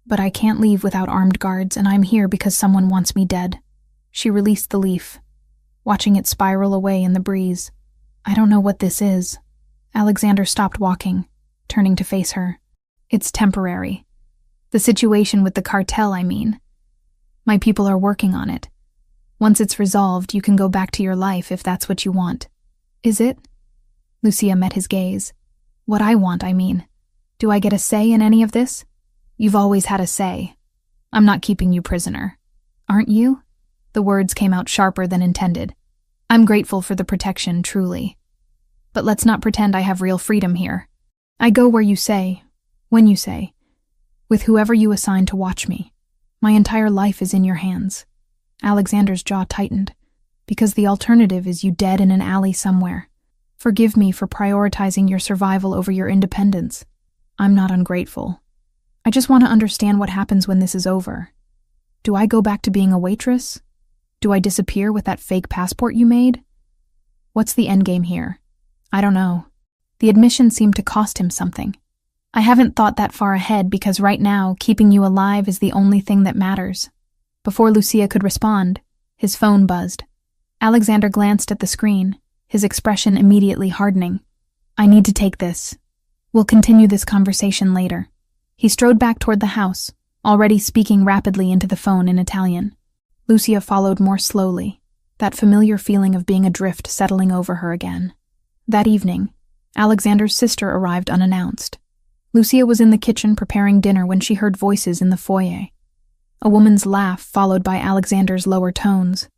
A: But I can't leave without armed guards, and I'm here because someone wants me dead. She released the leaf, watching it spiral away in the breeze. "I don't know what this is." Alexander stopped walking, turning to face her. "It's temporary. The situation with the cartel, I mean. My people are working on it. Once it's resolved, you can go back to your life if that's what you want." "Is it?" Lucia met his gaze. "What I want, I mean. Do I get a say in any of this?" "You've always had a say. I'm not keeping you prisoner." "Aren't you?" The words came out sharper than intended. "I'm grateful for the protection, truly. But let's not pretend I have real freedom here. I go where you say, when you say, with whoever you assign to watch me. My entire life is in your hands." Alexander's jaw tightened, "because the alternative is you dead in an alley somewhere. Forgive me for prioritizing your survival over your independence. I'm not ungrateful. I just want to understand what happens when this is over. Do I go back to being a waitress? Do I disappear with that fake passport you made? What's the endgame here? I don't know." The admission seemed to cost him something. "I haven't thought that far ahead because right now, keeping you alive is the only thing that matters." Before Lucia could respond, his phone buzzed. Alexander glanced at the screen, his expression immediately hardening. "I need to take this. We'll continue this conversation later." He strode back toward the house, already speaking rapidly into the phone in Italian. Lucia followed more slowly, that familiar feeling of being adrift settling over her again. That evening, Alexander's sister arrived unannounced. Lucia was in the kitchen preparing dinner when she heard voices in the foyer. A woman's laugh followed by Alexander's lower tones.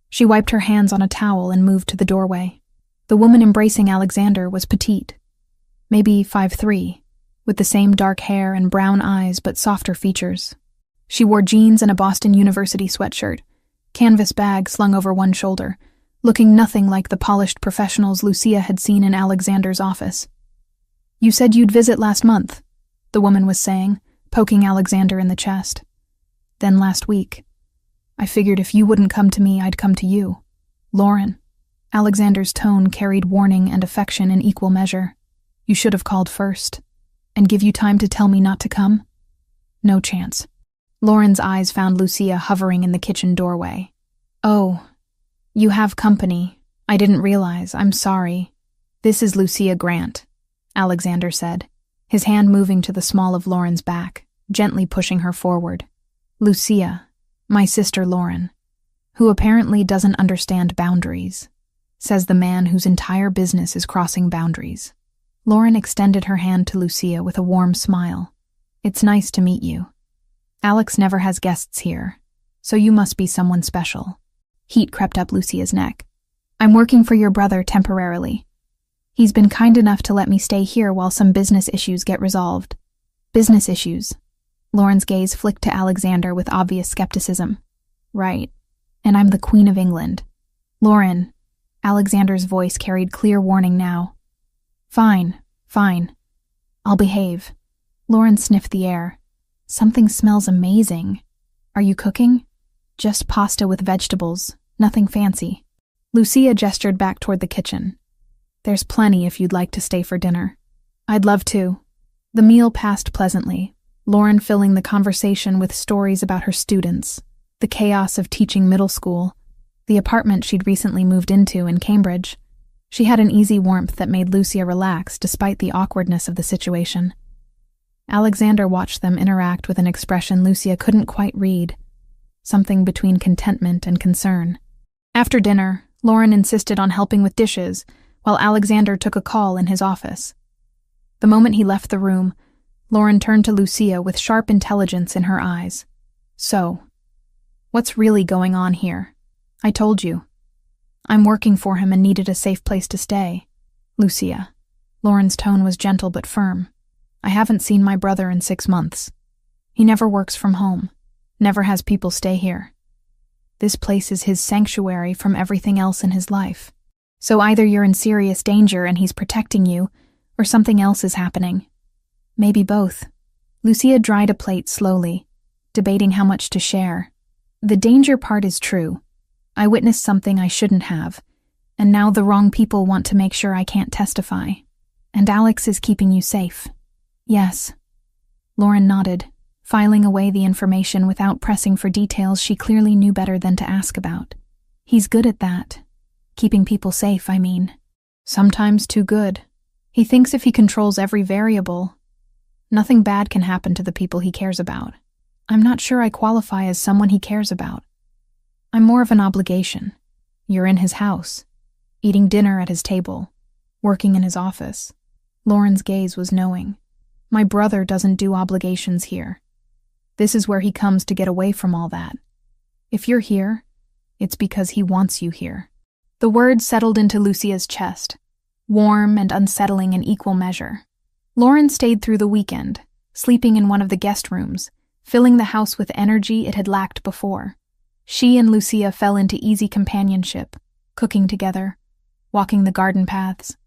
A: She wiped her hands on a towel and moved to the doorway. The woman embracing Alexander was petite, maybe 5'3", with the same dark hair and brown eyes but softer features. She wore jeans and a Boston University sweatshirt, canvas bag slung over one shoulder, looking nothing like the polished professionals Lucia had seen in Alexander's office. "You said you'd visit last month," the woman was saying, poking Alexander in the chest. "Then last week. I figured if you wouldn't come to me, I'd come to you. Lauren." Alexander's tone carried warning and affection in equal measure. "You should have called first. And give you time to tell me not to come?" "No chance." Lauren's eyes found Lucia hovering in the kitchen doorway. "Oh, you have company. I didn't realize. I'm sorry. This is Lucia Grant," Alexander said, his hand moving to the small of Lauren's back, gently pushing her forward. "Lucia, my sister Lauren, who apparently doesn't understand boundaries, says the man whose entire business is crossing boundaries." Lauren extended her hand to Lucia with a warm smile. "It's nice to meet you. Alex never has guests here, so you must be someone special." Heat crept up Lucia's neck. "I'm working for your brother temporarily. He's been kind enough to let me stay here while some business issues get resolved." "Business issues?" Lauren's gaze flicked to Alexander with obvious skepticism. "Right. And I'm the Queen of England." "Lauren," Alexander's voice carried clear warning now. Fine. I'll behave." Lauren sniffed the air. "Something smells amazing. Are you cooking?" "Just pasta with vegetables. Nothing fancy." Lucia gestured back toward the kitchen. "There's plenty if you'd like to stay for dinner." "I'd love to." The meal passed pleasantly, Lauren filling the conversation with stories about her students, the chaos of teaching middle school, the apartment she'd recently moved into in Cambridge. She had an easy warmth that made Lucia relax despite the awkwardness of the situation. Alexander watched them interact with an expression Lucia couldn't quite read. something between contentment and concern. After dinner, Lauren insisted on helping with dishes, while Alexander took a call in his office. The moment he left the room, Lauren turned to Lucia with sharp intelligence in her eyes. So, what's really going on here? I told you. I'm working for him and needed a safe place to stay. Lucia. Lauren's tone was gentle but firm. I haven't seen my brother in 6 months. He never works from home, never has people stay here. This place is his sanctuary from everything else in his life. So either you're in serious danger and he's protecting you, or something else is happening. Maybe both. Lucia dried a plate slowly, debating how much to share. The danger part is true. I witnessed something I shouldn't have, and now the wrong people want to make sure I can't testify. And Alex is keeping you safe. Yes. Lauren nodded, filing away the information without pressing for details she clearly knew better than to ask about. He's good at that. Keeping people safe, I mean. Sometimes too good. He thinks if he controls every variable, nothing bad can happen to the people he cares about. I'm not sure I qualify as someone he cares about. I'm more of an obligation. You're in his house, eating dinner at his table, working in his office. Lauren's gaze was knowing. My brother doesn't do obligations here. This is where he comes to get away from all that. If you're here, it's because he wants you here. The words settled into Lucia's chest, warm and unsettling in equal measure. Lauren stayed through the weekend, sleeping in one of the guest rooms, filling the house with energy it had lacked before. She and Lucia fell into easy companionship, cooking together, walking the garden paths,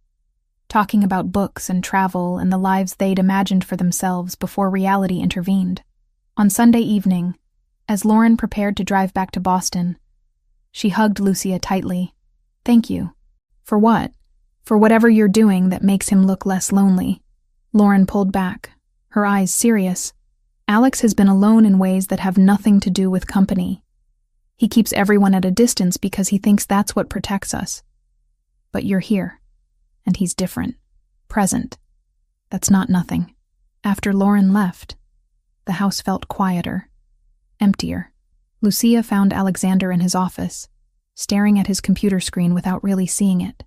A: talking about books and travel and the lives they'd imagined for themselves before reality intervened. On Sunday evening, as Lauren prepared to drive back to Boston, she hugged Lucia tightly. Thank you. For what? For whatever you're doing that makes him look less lonely. Lauren pulled back, her eyes serious. Alex has been alone in ways that have nothing to do with company. He keeps everyone at a distance because he thinks that's what protects us. But you're here, and he's different, present. That's not nothing. After Lauren left, the house felt quieter, emptier. Lucia found Alexander in his office, staring at his computer screen without really seeing it.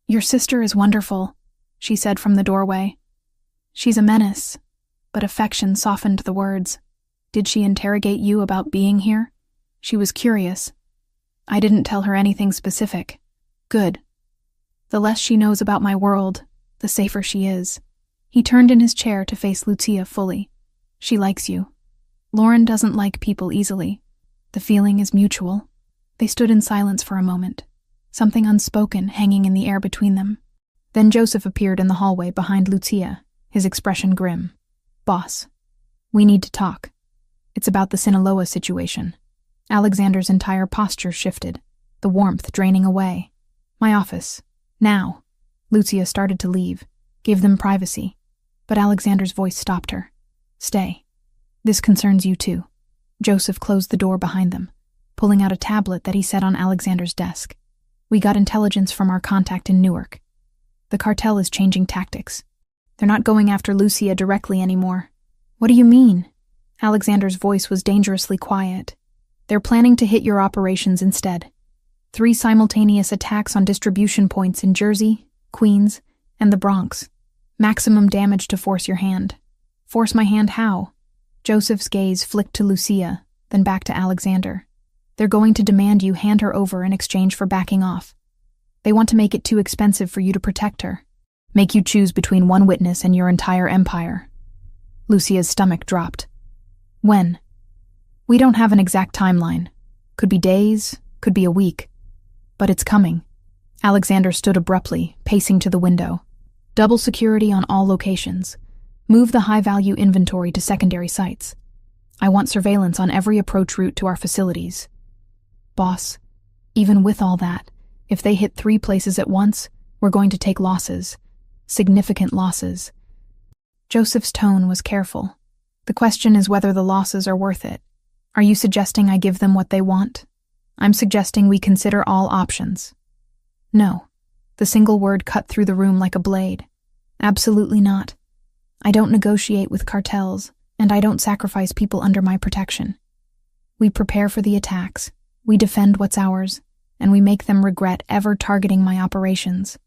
A: Your sister is wonderful, she said from the doorway. She's a menace, but affection softened the words. Did she interrogate you about being here? She was curious. I didn't tell her anything specific. Good. The less she knows about my world, the safer she is. He turned in his chair to face Lucia fully. She likes you. Lauren doesn't like people easily. The feeling is mutual. They stood in silence for a moment, something unspoken hanging in the air between them. Then Joseph appeared in the hallway behind Lucia, his expression grim. Boss, we need to talk. It's about the Sinaloa situation. Alexander's entire posture shifted, the warmth draining away. My office. Now. Lucia started to leave, give them privacy, but Alexander's voice stopped her. Stay. This concerns you too. Joseph closed the door behind them, pulling out a tablet that he set on Alexander's desk. We got intelligence from our contact in Newark. The cartel is changing tactics. They're not going after Lucia directly anymore. What do you mean? Alexander's voice was dangerously quiet. They're planning to hit your operations instead. 3 simultaneous attacks on distribution points in Jersey, Queens, and the Bronx. Maximum damage to force your hand. Force my hand how? Joseph's gaze flicked to Lucia, then back to Alexander. They're going to demand you hand her over in exchange for backing off. They want to make it too expensive for you to protect her. Make you choose between one witness and your entire empire. Lucia's stomach dropped. When? We don't have an exact timeline. Could be days, could be a week. But it's coming. Alexander stood abruptly, pacing to the window. Double security on all locations. Move the high-value inventory to secondary sites. I want surveillance on every approach route to our facilities. Boss, even with all that, if they hit 3 places at once, we're going to take losses. Significant losses. Joseph's tone was careful. The question is whether the losses are worth it. Are you suggesting I give them what they want? I'm suggesting we consider all options. No. The single word cut through the room like a blade. Absolutely not. I don't negotiate with cartels, and I don't sacrifice people under my protection. We prepare for the attacks, we defend what's ours, and we make them regret ever targeting my operations.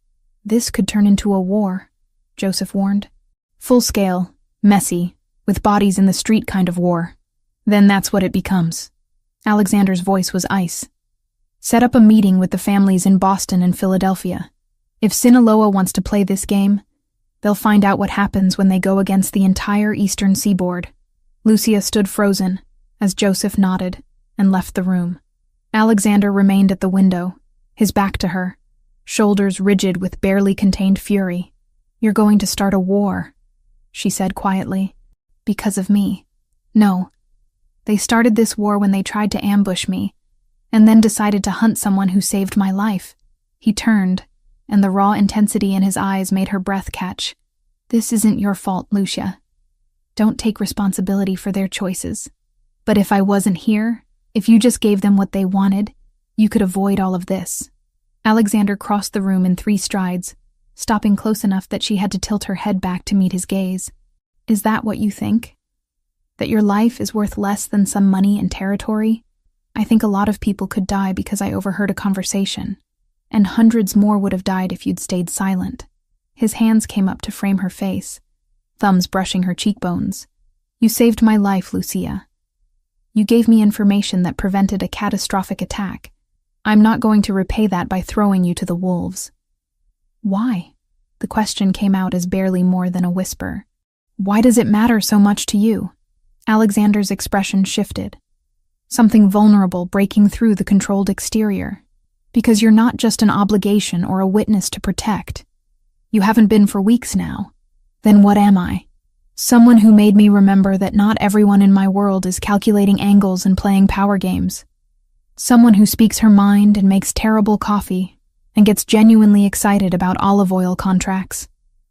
A: This could turn into a war, Joseph warned. Full scale, messy, with bodies in the street kind of war. Then that's what it becomes. Alexander's voice was ice. Set up a meeting with the families in Boston and Philadelphia. If Sinaloa wants to play this game, they'll find out what happens when they go against the entire eastern seaboard. Lucia stood frozen as Joseph nodded and left the room. Alexander remained at the window, his back to her, shoulders rigid with barely contained fury. "You're going to start a war," she said quietly. "Because of me." "No. They started this war when they tried to ambush me, and then decided to hunt someone who saved my life." He turned, and the raw intensity in his eyes made her breath catch. "This isn't your fault, Lucia. Don't take responsibility for their choices. But if I wasn't here, if you just gave them what they wanted, you could avoid all of this." Alexander crossed the room in 3 strides, stopping close enough that she had to tilt her head back to meet his gaze. "Is that what you think? That your life is worth less than some money and territory? I think a lot of people could die because I overheard a conversation, and hundreds more would have died if you'd stayed silent." His hands came up to frame her face, thumbs brushing her cheekbones. "You saved my life, Lucia. You gave me information that prevented a catastrophic attack. I'm not going to repay that by throwing you to the wolves." "Why?" The question came out as barely more than a whisper. "Why does it matter so much to you?" Alexander's expression shifted, something vulnerable breaking through the controlled exterior. "Because you're not just an obligation or a witness to protect. You haven't been for weeks now. Then what am I? Someone who made me remember that not everyone in my world is calculating angles and playing power games. Someone who speaks her mind and makes terrible coffee and gets genuinely excited about olive oil contracts."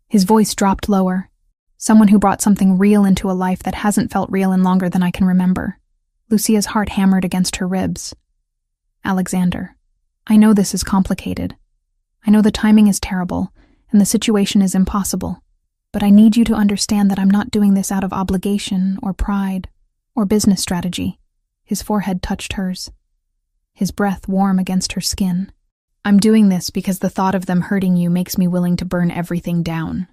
A: His voice dropped lower. "Someone who brought something real into a life that hasn't felt real in longer than I can remember." Lucia's heart hammered against her ribs. "Alexander, I know this is complicated. I know the timing is terrible and the situation is impossible. But I need you to understand that I'm not doing this out of obligation or pride or business strategy." His forehead touched hers, his breath warm against her skin. "I'm doing this because the thought of them hurting you makes me willing to burn everything down."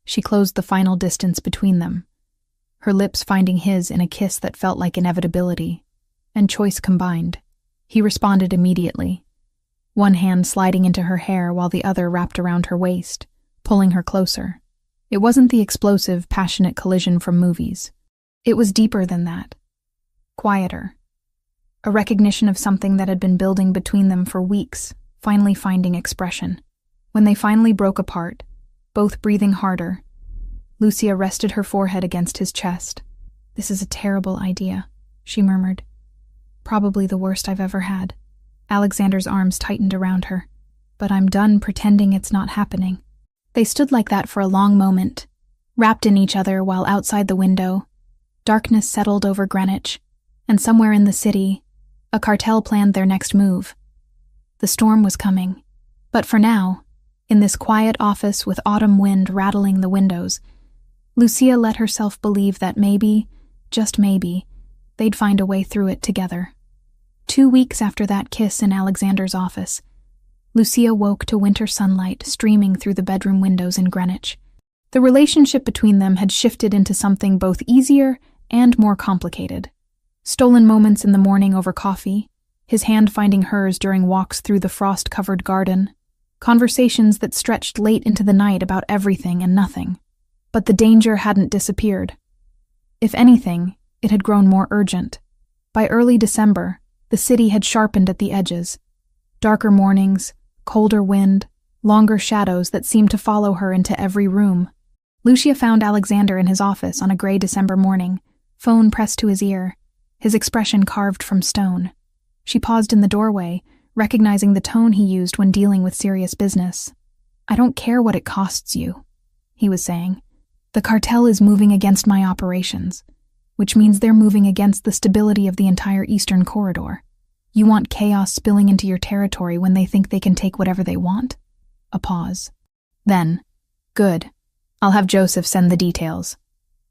A: She closed the final distance between them, her lips finding his in a kiss that felt like inevitability and choice combined. He responded immediately, one hand sliding into her hair while the other wrapped around her waist, pulling her closer. It wasn't the explosive, passionate collision from movies. It was deeper than that. Quieter. A recognition of something that had been building between them for weeks, finally finding expression. When they finally broke apart, both breathing harder, Lucia rested her forehead against his chest. "This is a terrible idea," she murmured. "Probably the worst I've ever had." Alexander's arms tightened around her. "But I'm done pretending it's not happening." They stood like that for a long moment, wrapped in each other while outside the window, darkness settled over Greenwich, and somewhere in the city, a cartel planned their next move. The storm was coming, but for now, in this quiet office with autumn wind rattling the windows, Lucia let herself believe that maybe, just maybe, they'd find a way through it together. 2 weeks after that kiss in Alexander's office, Lucia woke to winter sunlight streaming through the bedroom windows in Greenwich. The relationship between them had shifted into something both easier and more complicated. Stolen moments in the morning over coffee, his hand finding hers during walks through the frost-covered garden, conversations that stretched late into the night about everything and nothing. But the danger hadn't disappeared. If anything, it had grown more urgent. By early December, the city had sharpened at the edges. Darker mornings, colder wind, longer shadows that seemed to follow her into every room. Lucia found Alexander in his office on a gray December morning, phone pressed to his ear, his expression carved from stone. She paused in the doorway, recognizing the tone he used when dealing with serious business. "I don't care what it costs you," he was saying. "The cartel is moving against my operations, which means they're moving against the stability of the entire eastern corridor. You want chaos spilling into your territory when they think they can take whatever they want?" A pause. Then, "Good. I'll have Joseph send the details.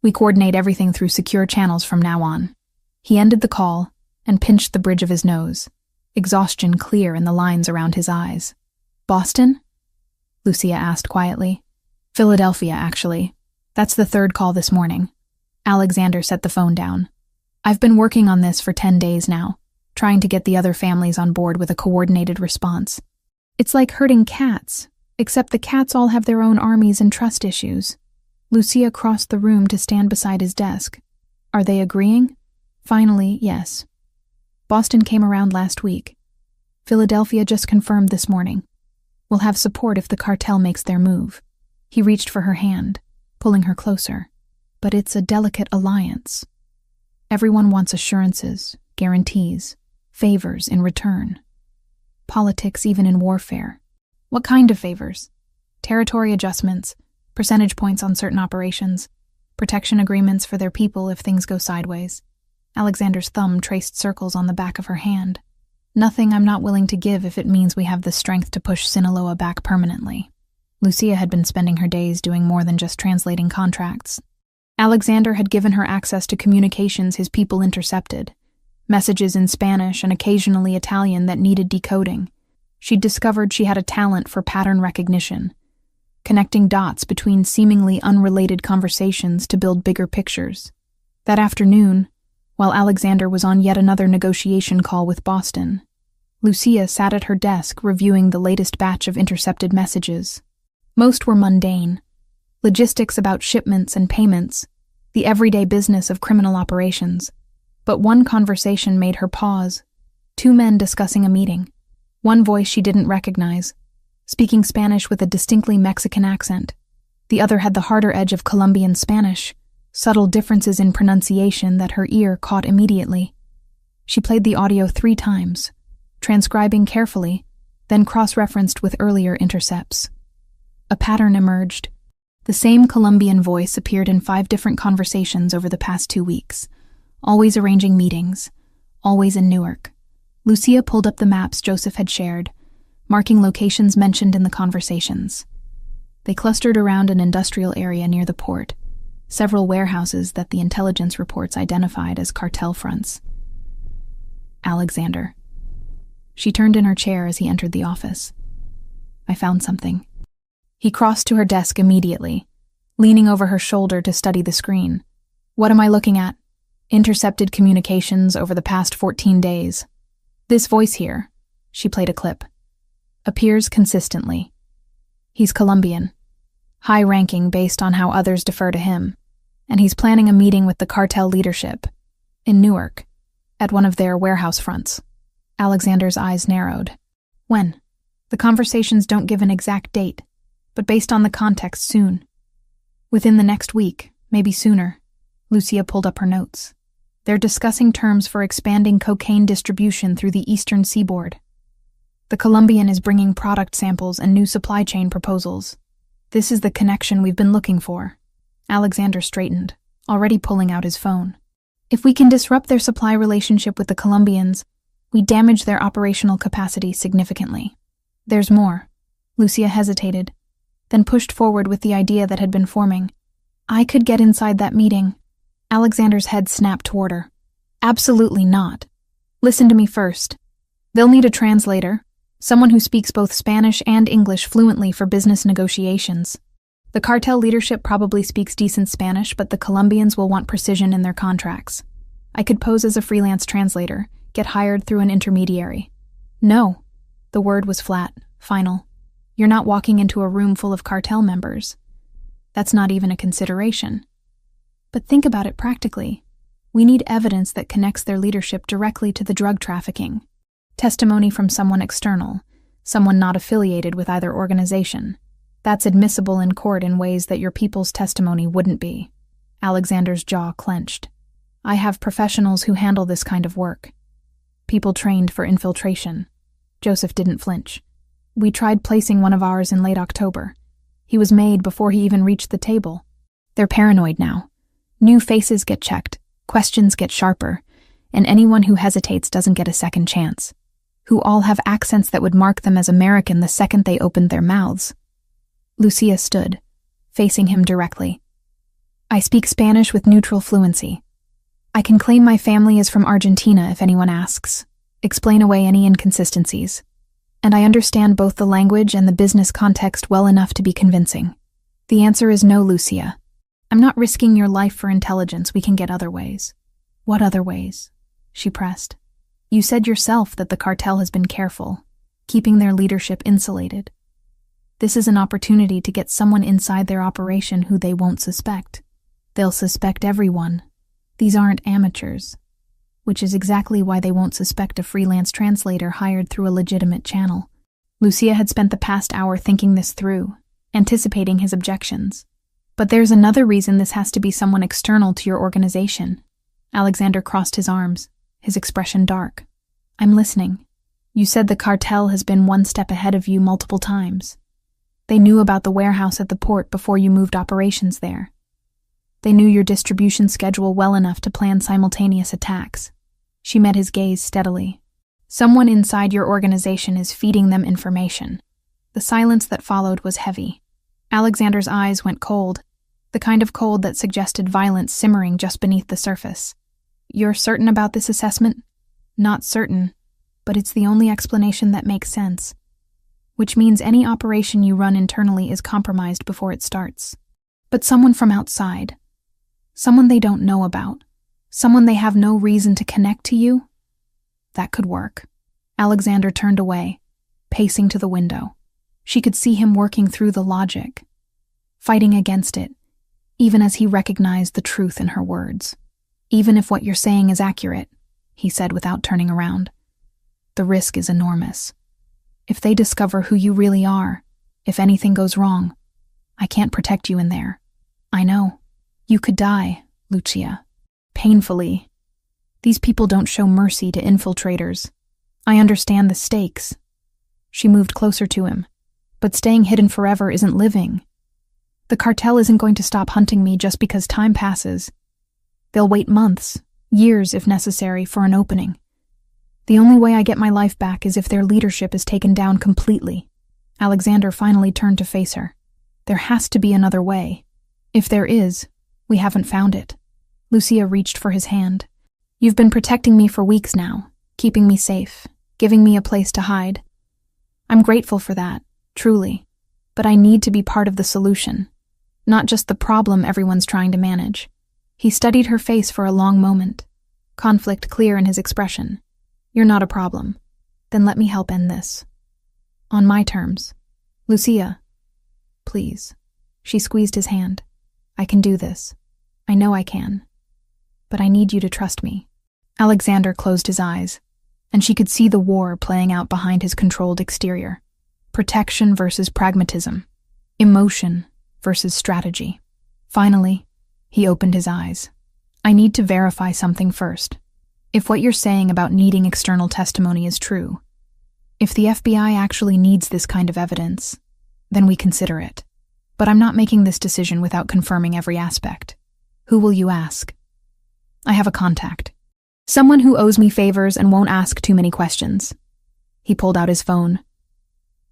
A: We coordinate everything through secure channels from now on." He ended the call, and pinched the bridge of his nose, exhaustion clear in the lines around his eyes. "Boston?" Lucia asked quietly. "Philadelphia, actually. That's the third call this morning." Alexander set the phone down. "I've been working on this for 10 days now, trying to get the other families on board with a coordinated response. It's like herding cats, except the cats all have their own armies and trust issues." Lucia crossed the room to stand beside his desk. "Are they agreeing?" "Finally, yes. Boston came around last week. Philadelphia just confirmed this morning. We'll have support if the cartel makes their move." He reached for her hand, pulling her closer. "But it's a delicate alliance. Everyone wants assurances, guarantees, favors in return. Politics even in warfare." "What kind of favors?" "Territory adjustments, percentage points on certain operations, protection agreements for their people if things go sideways." Alexander's thumb traced circles on the back of her hand. "Nothing I'm not willing to give if it means we have the strength to push Sinaloa back permanently." Lucia had been spending her days doing more than just translating contracts. Alexander had given her access to communications his people intercepted, messages in Spanish and occasionally Italian that needed decoding. She'd discovered she had a talent for pattern recognition, connecting dots between seemingly unrelated conversations to build bigger pictures. That afternoon, while Alexander was on yet another negotiation call with Boston, Lucia sat at her desk reviewing the latest batch of intercepted messages. Most were mundane, logistics about shipments and payments, the everyday business of criminal operations. But one conversation made her pause. Two men discussing a meeting. One voice she didn't recognize, speaking Spanish with a distinctly Mexican accent. The other had the harder edge of Colombian Spanish, subtle differences in pronunciation that her ear caught immediately. She played the audio 3 times, transcribing carefully, then cross-referenced with earlier intercepts. A pattern emerged. The same Colombian voice appeared in 5 different conversations over the past 2 weeks, always arranging meetings, always in Newark. Lucia pulled up the maps Joseph had shared, marking locations mentioned in the conversations. They clustered around an industrial area near the port, several warehouses that the intelligence reports identified as cartel fronts. "Alexander." She turned in her chair as he entered the office. "I found something." He crossed to her desk immediately, leaning over her shoulder to study the screen. "What am I looking at?" "Intercepted communications over the past 14 days. This voice here," she played a clip, "appears consistently. He's Colombian, high-ranking based on how others defer to him, and he's planning a meeting with the cartel leadership in Newark, at one of their warehouse fronts." Alexander's eyes narrowed. "When?" "The conversations don't give an exact date, but based on the context, soon. Within the next week, maybe sooner." Lucia pulled up her notes. "They're discussing terms for expanding cocaine distribution through the eastern seaboard. The Colombian is bringing product samples and new supply chain proposals. This is the connection we've been looking for." Alexander straightened, already pulling out his phone. "If we can disrupt their supply relationship with the Colombians, we damage their operational capacity significantly." "There's more." Lucia hesitated, then pushed forward with the idea that had been forming. "I could get inside that meeting." Alexander's head snapped toward her. "Absolutely not. Listen to me first. They'll need a translator, someone who speaks both Spanish and English fluently for business negotiations. The cartel leadership probably speaks decent Spanish, but the Colombians will want precision in their contracts. I could pose as a freelance translator, get hired through an intermediary." "No." The word was flat, final. "You're not walking into a room full of cartel members. That's not even a consideration. But think about it practically. We need evidence that connects their leadership directly to the drug trafficking. Testimony from someone external, someone not affiliated with either organization. That's admissible in court in ways that your people's testimony wouldn't be." Alexander's jaw clenched. "I have professionals who handle this kind of work. People trained for infiltration." Joseph didn't flinch. "We tried placing one of ours in late October. He was made before he even reached the table. They're paranoid now. New faces get checked, questions get sharper, and anyone who hesitates doesn't get a second chance. Who all have accents that would mark them as American the second they opened their mouths." Lucia stood, facing him directly. "I speak Spanish with neutral fluency. I can claim my family is from Argentina if anyone asks. Explain away any inconsistencies. And I understand both the language and the business context well enough to be convincing. The answer is no, Lucia. I'm not risking your life for intelligence. We can get other ways. What other ways? She pressed. You said yourself that the cartel has been careful, keeping their leadership insulated. This is an opportunity to get someone inside their operation who they won't suspect. They'll suspect everyone. These aren't amateurs, which is exactly why they won't suspect a freelance translator hired through a legitimate channel. Lucia had spent the past hour thinking this through, anticipating his objections. But there's another reason this has to be someone external to your organization. Alexander crossed his arms, his expression dark. I'm listening. You said the cartel has been one step ahead of you multiple times. They knew about the warehouse at the port before you moved operations there. They knew your distribution schedule well enough to plan simultaneous attacks. She met his gaze steadily. Someone inside your organization is feeding them information. The silence that followed was heavy. Alexander's eyes went cold, the kind of cold that suggested violence simmering just beneath the surface. You're certain about this assessment? Not certain, but it's the only explanation that makes sense. Which means any operation you run internally is compromised before it starts. But someone from outside, someone they don't know about, someone they have no reason to connect to you, that could work. Alexander turned away, pacing to the window. She could see him working through the logic, fighting against it, even as he recognized the truth in her words. Even if what you're saying is accurate, he said without turning around, the risk is enormous. If they discover who you really are, if anything goes wrong, I can't protect you in there. I know. You could die, Lucia. Painfully. These people don't show mercy to infiltrators. I understand the stakes. She moved closer to him. But staying hidden forever isn't living. The cartel isn't going to stop hunting me just because time passes. They'll wait months, years if necessary, for an opening. The only way I get my life back is if their leadership is taken down completely. Alexander finally turned to face her. There has to be another way. If there is, we haven't found it. Lucia reached for his hand. You've been protecting me for weeks now, keeping me safe, giving me a place to hide. I'm grateful for that, truly. But I need to be part of the solution, not just the problem everyone's trying to manage. He studied her face for a long moment, conflict clear in his expression. You're not a problem. Then let me help end this. On my terms. Lucia, please. She squeezed his hand. I can do this. I know I can. But I need you to trust me. Alexander closed his eyes, and she could see the war playing out behind his controlled exterior. Protection versus pragmatism. Emotion versus strategy. Finally, he opened his eyes. I need to verify something first. If what you're saying about needing external testimony is true, if the FBI actually needs this kind of evidence, then we consider it. But I'm not making this decision without confirming every aspect. Who will you ask? I have a contact. Someone who owes me favors and won't ask too many questions. He pulled out his phone.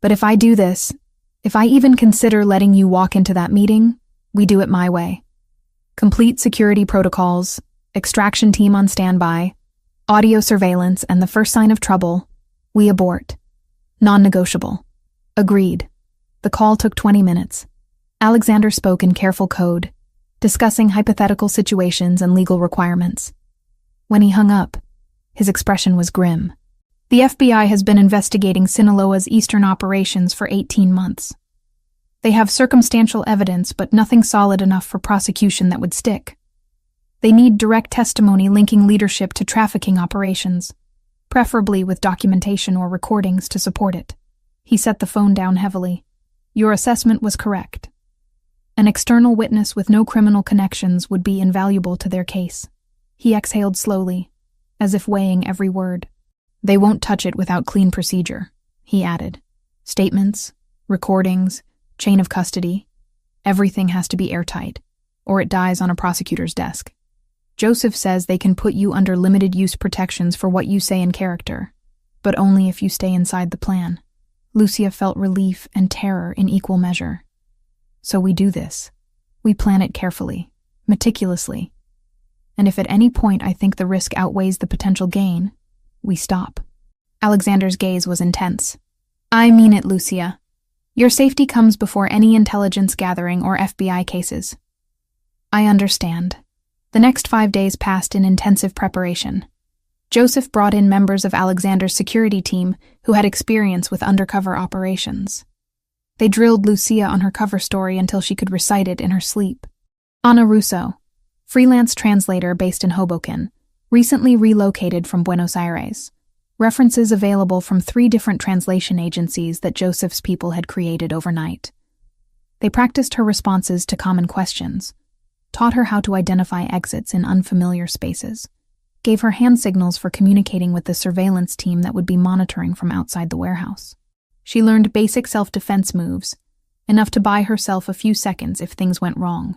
A: But if I do this, if I even consider letting you walk into that meeting, we do it my way. Complete security protocols, extraction team on standby, audio surveillance, and the first sign of trouble, we abort. Non-negotiable. Agreed. The call took 20 minutes. Alexander spoke in careful code, discussing hypothetical situations and legal requirements. When he hung up, his expression was grim. The FBI has been investigating Sinaloa's eastern operations for 18 months. They have circumstantial evidence, but nothing solid enough for prosecution that would stick. They need direct testimony linking leadership to trafficking operations, preferably with documentation or recordings to support it. He set the phone down heavily. Your assessment was correct. An external witness with no criminal connections would be invaluable to their case. He exhaled slowly, as if weighing every word. They won't touch it without clean procedure, he added. Statements, recordings, chain of custody, everything has to be airtight, or it dies on a prosecutor's desk. Joseph says they can put you under limited use protections for what you say in character, but only if you stay inside the plan. Lucia felt relief and terror in equal measure. So we do this. We plan it carefully, meticulously. and if at any point I think the risk outweighs the potential gain, we stop. Alexander's gaze was intense. I mean it, Lucia. Your safety comes before any intelligence gathering or FBI cases. I understand. The next 5 days passed in intensive preparation. Joseph brought in members of Alexander's security team who had experience with undercover operations. They drilled Lucia on her cover story until she could recite it in her sleep. Ana Russo, freelance translator based in Hoboken, recently relocated from Buenos Aires. References available from 3 different translation agencies that Joseph's people had created overnight. They practiced her responses to common questions, taught her how to identify exits in unfamiliar spaces, gave her hand signals for communicating with the surveillance team that would be monitoring from outside the warehouse. She learned basic self-defense moves, enough to buy herself a few seconds if things went wrong.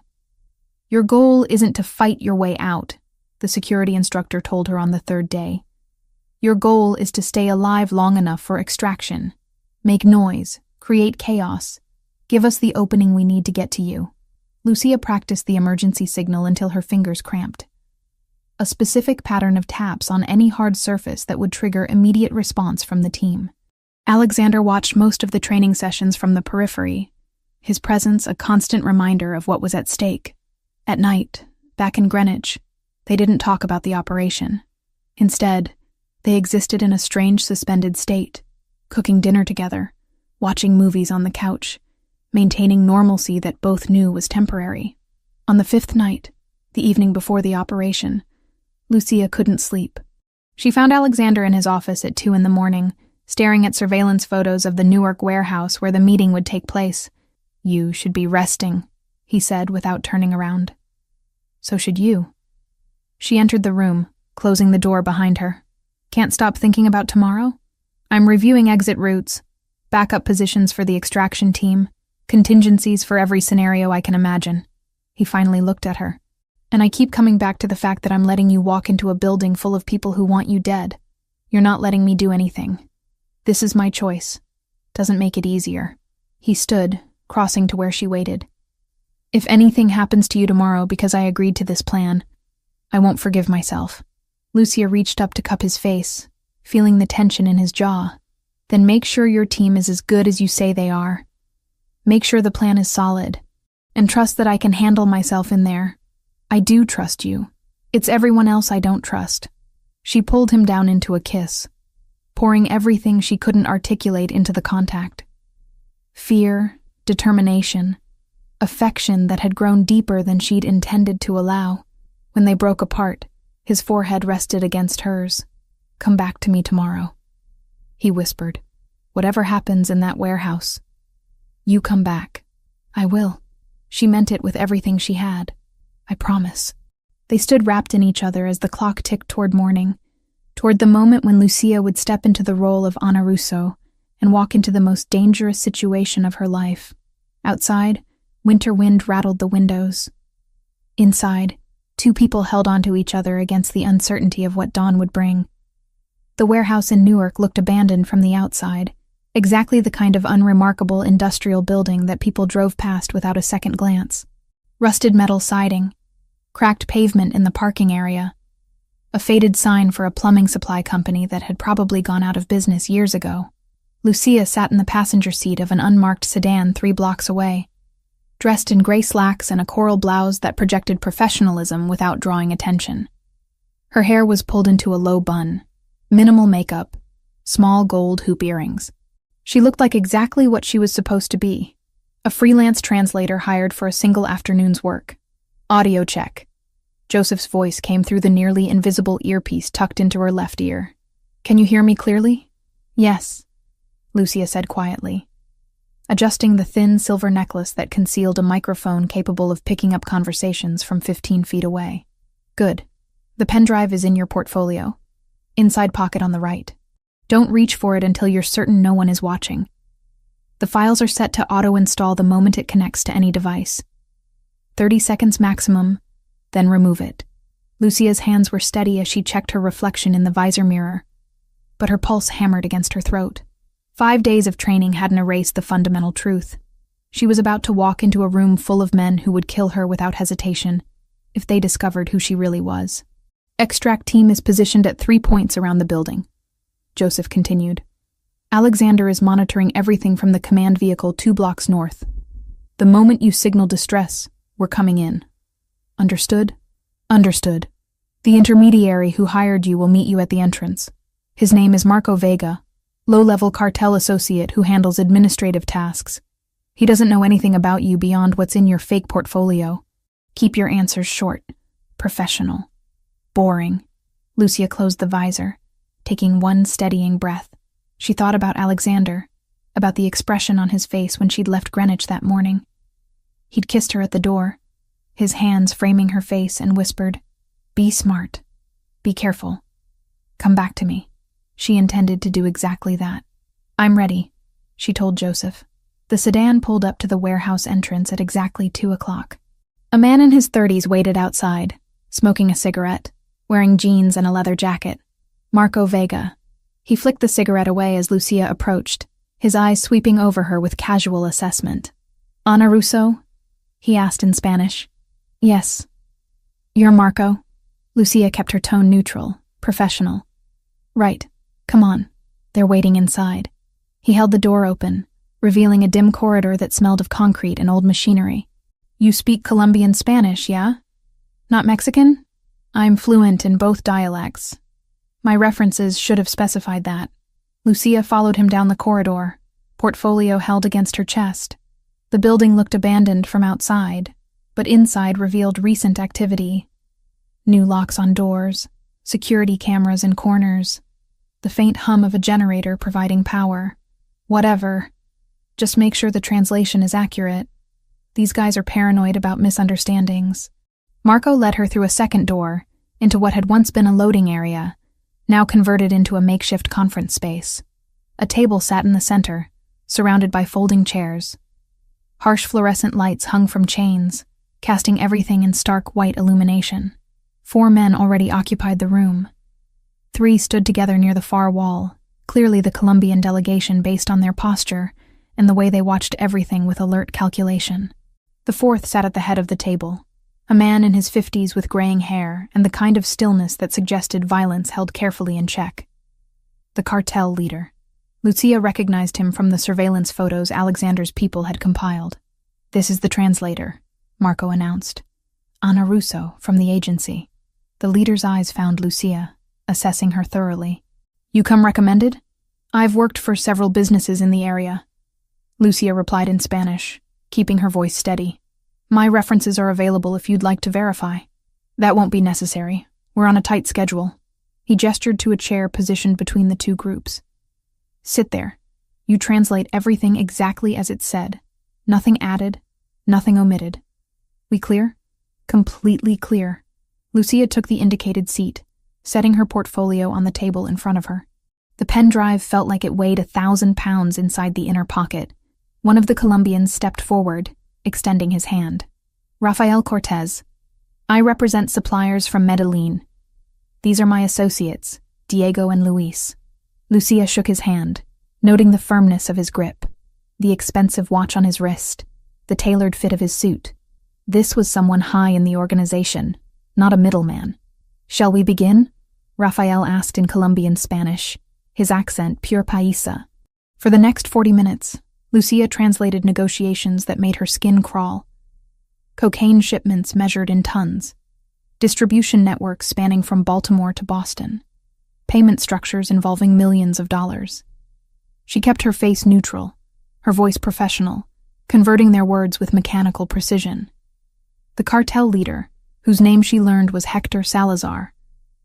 A: Your goal isn't to fight your way out, the security instructor told her on the 3rd day. Your goal is to stay alive long enough for extraction. Make noise, create chaos. Give us the opening we need to get to you. Lucia practiced the emergency signal until her fingers cramped. A specific pattern of taps on any hard surface that would trigger immediate response from the team. Alexander watched most of the training sessions from the periphery, his presence a constant reminder of what was at stake. At night, back in Greenwich, they didn't talk about the operation. Instead, they existed in a strange suspended state, cooking dinner together, watching movies on the couch, maintaining normalcy that both knew was temporary. On the 5th night, the evening before the operation, Lucia couldn't sleep. She found Alexander in his office at 2 a.m, staring at surveillance photos of the Newark warehouse where the meeting would take place. You should be resting, he said without turning around. So should you. She entered the room, closing the door behind her. Can't stop thinking about tomorrow? I'm reviewing exit routes, backup positions for the extraction team, contingencies for every scenario I can imagine. He finally looked at her. And I keep coming back to the fact that I'm letting you walk into a building full of people who want you dead. You're not letting me do anything. This is my choice. Doesn't make it easier. He stood, crossing to where she waited. If anything happens to you tomorrow because I agreed to this plan, I won't forgive myself. Lucia reached up to cup his face, feeling the tension in his jaw. Then make sure your team is as good as you say they are. Make sure the plan is solid. And trust that I can handle myself in there. I do trust you. It's everyone else I don't trust. She pulled him down into a kiss, pouring everything she couldn't articulate into the contact. Fear, determination, affection that had grown deeper than she'd intended to allow. When they broke apart, his forehead rested against hers. Come back to me tomorrow. He whispered, whatever happens in that warehouse, you come back. I will. She meant it with everything she had. I promise. They stood wrapped in each other as the clock ticked toward morning, toward the moment when Lucia would step into the role of Ana Russo and walk into the most dangerous situation of her life. Outside, winter wind rattled the windows. Inside, 2 people held onto each other against the uncertainty of what dawn would bring. The warehouse in Newark looked abandoned from the outside, exactly the kind of unremarkable industrial building that people drove past without a second glance. Rusted metal siding, cracked pavement in the parking area, a faded sign for a plumbing supply company that had probably gone out of business years ago. Lucia sat in the passenger seat of an unmarked sedan 3 blocks away, dressed in gray slacks and a coral blouse that projected professionalism without drawing attention. Her hair was pulled into a low bun, minimal makeup, small gold hoop earrings. She looked like exactly what she was supposed to be, a freelance translator hired for a single afternoon's work. Audio check. Joseph's voice came through the nearly invisible earpiece tucked into her left ear. Can you hear me clearly? Yes, Lucia said quietly, adjusting the thin silver necklace that concealed a microphone capable of picking up conversations from 15 feet away. Good. The pen drive is in your portfolio. Inside pocket on the right. Don't reach for it until you're certain no one is watching. The files are set to auto-install the moment it connects to any device. 30 seconds maximum, then remove it. Lucia's hands were steady as she checked her reflection in the visor mirror, but her pulse hammered against her throat. 5 days of training hadn't erased the fundamental truth. She was about to walk into a room full of men who would kill her without hesitation, if they discovered who she really was. Extract team is positioned at 3 points around the building, Joseph continued. Alexander is monitoring everything from the command vehicle 2 blocks north. The moment you signal distress, we're coming in. Understood? Understood. The intermediary who hired you will meet you at the entrance. His name is Marco Vega, low-level cartel associate who handles administrative tasks. He doesn't know anything about you beyond what's in your fake portfolio. Keep your answers short, professional, boring. Lucia closed the visor, taking one steadying breath. She thought about Alexander, about the expression on his face when she'd left Greenwich that morning. He'd kissed her at the door, his hands framing her face, and whispered, "Be smart. Be careful. Come back to me." She intended to do exactly that. "I'm ready," she told Joseph. The sedan pulled up to the warehouse entrance at exactly 2 o'clock. A man in his 30s waited outside, smoking a cigarette, wearing jeans and a leather jacket. Marco Vega. He flicked the cigarette away as Lucia approached, his eyes sweeping over her with casual assessment. "Ana Russo?" he asked in Spanish. "Yes." "You're Marco?" Lucia kept her tone neutral, professional. "Right. Come on. They're waiting inside." He held the door open, revealing a dim corridor that smelled of concrete and old machinery. "You speak Colombian Spanish, yeah? Not Mexican?" "I'm fluent in both dialects. My references should have specified that." Lucia followed him down the corridor, portfolio held against her chest. The building looked abandoned from outside, but inside revealed recent activity. New locks on doors, security cameras in corners, the faint hum of a generator providing power. Whatever. Just make sure the translation is accurate. These guys are paranoid about misunderstandings. Marco led her through a second door, into what had once been a loading area, now converted into a makeshift conference space. A table sat in the center, surrounded by folding chairs. Harsh fluorescent lights hung from chains, casting everything in stark white illumination. 4 men already occupied the room. 3 stood together near the far wall, clearly the Colombian delegation based on their posture and the way they watched everything with alert calculation. The 4th sat at the head of the table, a man in his 50s with graying hair and the kind of stillness that suggested violence held carefully in check. The cartel leader. Lucia recognized him from the surveillance photos Alexander's people had compiled. "This is the translator," Marco announced. "Ana Russo, from the agency." The leader's eyes found Lucia, assessing her thoroughly. "You come recommended?" "I've worked for several businesses in the area," Lucia replied in Spanish, keeping her voice steady. "My references are available if you'd like to verify." "That won't be necessary. We're on a tight schedule." He gestured to a chair positioned between the 2 groups. "Sit there. You translate everything exactly as it said. Nothing added, nothing omitted. We clear?" "Completely clear." Lucia took the indicated seat, setting her portfolio on the table in front of her. The pen drive felt like it weighed 1,000 pounds inside the inner pocket. One of the Colombians stepped forward, extending his hand. "Rafael Cortez. I represent suppliers from Medellin. These are my associates, Diego and Luis." Lucia shook his hand, noting the firmness of his grip, the expensive watch on his wrist, the tailored fit of his suit. This was someone high in the organization, not a middleman. "Shall we begin?" Rafael asked in Colombian Spanish, his accent pure paisa. For the next 40 minutes, Lucia translated negotiations that made her skin crawl. Cocaine shipments measured in tons, distribution networks spanning from Baltimore to Boston, payment structures involving millions of dollars. She kept her face neutral, her voice professional, converting their words with mechanical precision. The cartel leader, whose name she learned was Hector Salazar,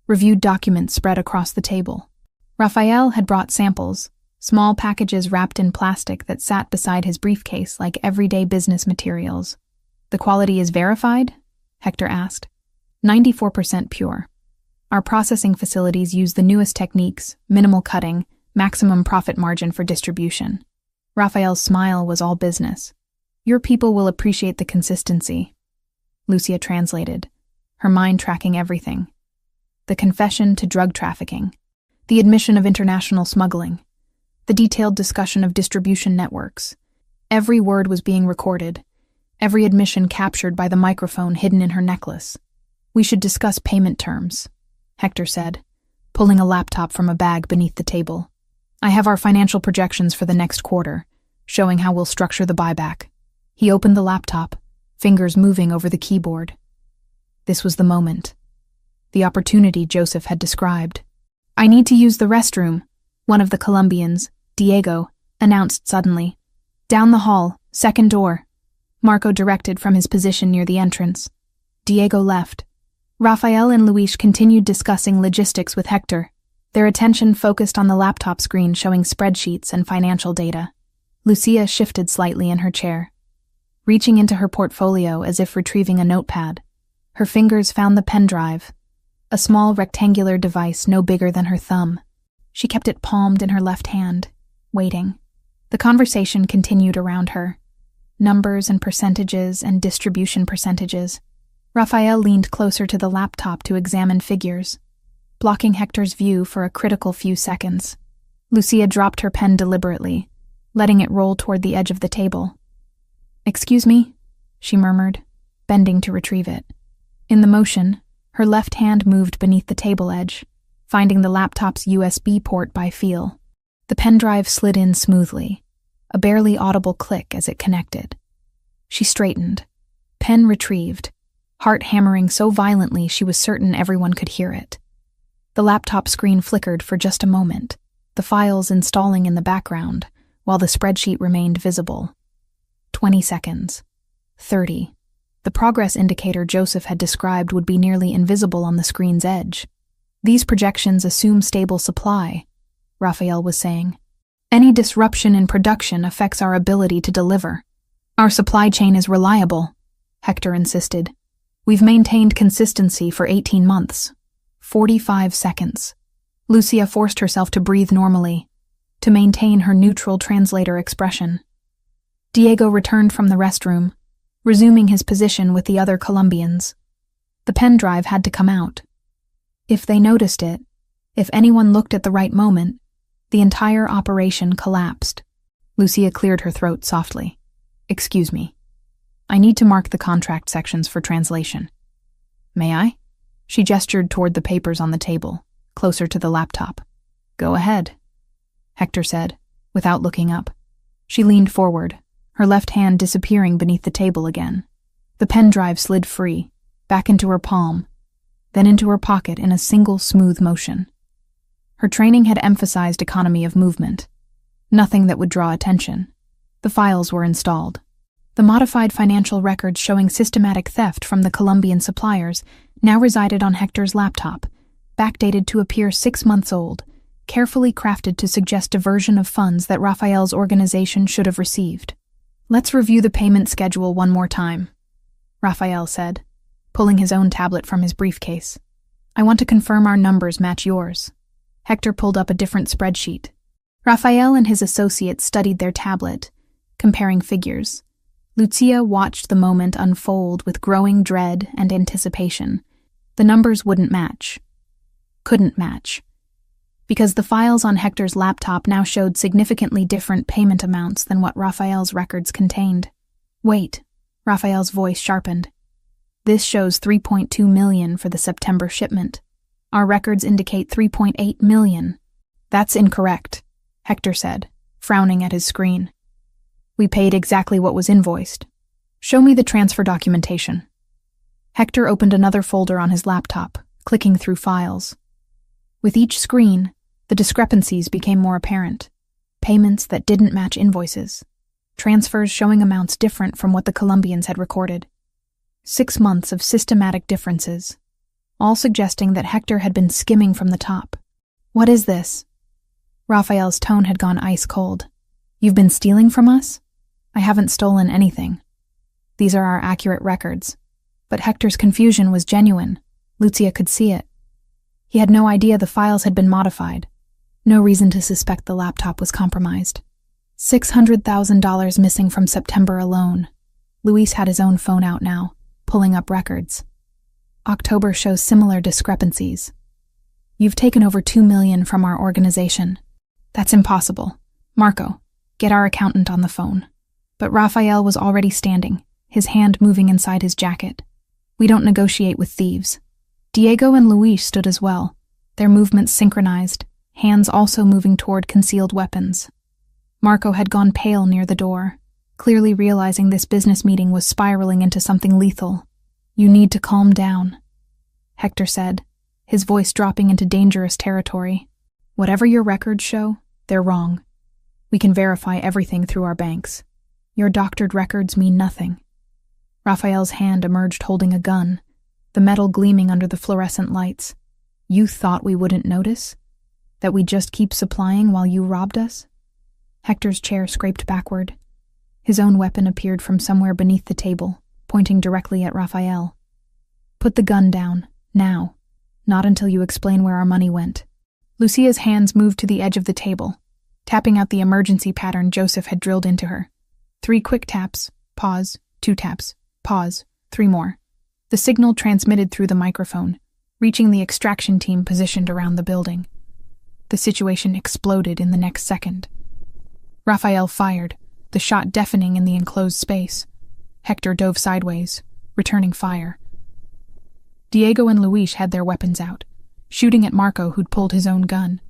A: reviewed documents spread across the table. Rafael had brought samples, small packages wrapped in plastic that sat beside his briefcase like everyday business materials. "The quality is verified?" Hector asked. 94% pure. Our processing facilities use the newest techniques, minimal cutting, maximum profit margin for distribution. Rafael's smile was all business. "Your people will appreciate the consistency," Lucia translated, her mind tracking everything. The confession to drug trafficking, the admission of international smuggling, the detailed discussion of distribution networks. Every word was being recorded, every admission captured by the microphone hidden in her necklace. We should discuss payment terms, Hector said, pulling a laptop from a bag beneath the table. I have our financial projections for the next quarter, showing how we'll structure the buyback. He opened the laptop, fingers moving over the keyboard. This was the moment. The opportunity Joseph had described. I need to use the restroom, one of the Colombians, Diego, announced suddenly. Down the hall, second door. Marco directed from his position near the entrance. Diego left. Rafael and Luis continued discussing logistics with Hector, their attention focused on the laptop screen showing spreadsheets and financial data. Lucia shifted slightly in her chair, reaching into her portfolio as if retrieving a notepad. Her fingers found the pen drive, a small rectangular device no bigger than her thumb. She kept it palmed in her left hand, waiting. The conversation continued around her. Numbers and percentages and distribution percentages. Rafael leaned closer to the laptop to examine figures, blocking Hector's view for a critical few seconds. Lucia dropped her pen deliberately, letting it roll toward the edge of the table. Excuse me, she murmured, bending to retrieve it. In the motion, her left hand moved beneath the table edge, finding the laptop's USB port by feel. The pen drive slid in smoothly, a barely audible click as it connected. She straightened, pen retrieved, heart hammering so violently she was certain everyone could hear it. The laptop screen flickered for just a moment, the files installing in the background, while the spreadsheet remained visible. 20 seconds. 30. The progress indicator Joseph had described would be nearly invisible on the screen's edge. These projections assume stable supply, Rafael was saying. Any disruption in production affects our ability to deliver. Our supply chain is reliable, Hector insisted. We've maintained consistency for 18 months. 45 seconds. Lucia forced herself to breathe normally, to maintain her neutral translator expression. Diego returned from the restroom, resuming his position with the other Colombians. The pen drive had to come out. If they noticed it, if anyone looked at the right moment, the entire operation collapsed. Lucia cleared her throat softly. Excuse me. I need to mark the contract sections for translation. May I? She gestured toward the papers on the table, closer to the laptop. Go ahead, Hector said, without looking up. She leaned forward, her left hand disappearing beneath the table again. The pen drive slid free, back into her palm, then into her pocket in a single smooth motion. Her training had emphasized economy of movement, nothing that would draw attention. The files were installed. The modified financial records showing systematic theft from the Colombian suppliers now resided on Hector's laptop, backdated to appear 6 months old, carefully crafted to suggest diversion of funds that Rafael's organization should have received. Let's review the payment schedule one more time, Rafael said, pulling his own tablet from his briefcase. I want to confirm our numbers match yours. Hector pulled up a different spreadsheet. Rafael and his associates studied their tablet, comparing figures. Lucia watched the moment unfold with growing dread and anticipation. The numbers wouldn't match. Couldn't match. Because the files on Hector's laptop now showed significantly different payment amounts than what Rafael's records contained. Wait, Rafael's voice sharpened. This shows $3.2 million for the September shipment. Our records indicate $3.8 million. That's incorrect, Hector said, frowning at his screen. We paid exactly what was invoiced. Show me the transfer documentation. Hector opened another folder on his laptop, clicking through files. With each screen, the discrepancies became more apparent. Payments that didn't match invoices. Transfers showing amounts different from what the Colombians had recorded. 6 months of systematic differences, all suggesting that Hector had been skimming from the top. What is this? Rafael's tone had gone ice cold. You've been stealing from us? I haven't stolen anything. These are our accurate records. But Hector's confusion was genuine. Lucia could see it. He had no idea the files had been modified. No reason to suspect the laptop was compromised. $600,000 missing from September alone. Luis had his own phone out now, pulling up records. October shows similar discrepancies. You've taken over $2 million from our organization. That's impossible. Marco, get our accountant on the phone. But Rafael was already standing, his hand moving inside his jacket. We don't negotiate with thieves, Diego and Luis stood as well, their movements synchronized, hands also moving toward concealed weapons. Marco had gone pale near the door, clearly realizing this business meeting was spiraling into something lethal. "You need to calm down," Hector said, his voice dropping into dangerous territory. "Whatever your records show, they're wrong. We can verify everything through our banks. Your doctored records mean nothing." Raphael's hand emerged holding a gun, the metal gleaming under the fluorescent lights. "You thought we wouldn't notice? That we'd just keep supplying while you robbed us?" Hector's chair scraped backward. His own weapon appeared from somewhere beneath the table, pointing directly at Raphael. "Put the gun down, now. Not until you explain where our money went." Lucia's hands moved to the edge of the table, tapping out the emergency pattern Joseph had drilled into her. 3 quick taps, pause, 2 taps, pause, 3 more. The signal transmitted through the microphone, reaching the extraction team positioned around the building. The situation exploded in the next second. Raphael fired, the shot deafening in the enclosed space. Hector dove sideways, returning fire. Diego and Luis had their weapons out, shooting at Marco, who'd pulled his own gun.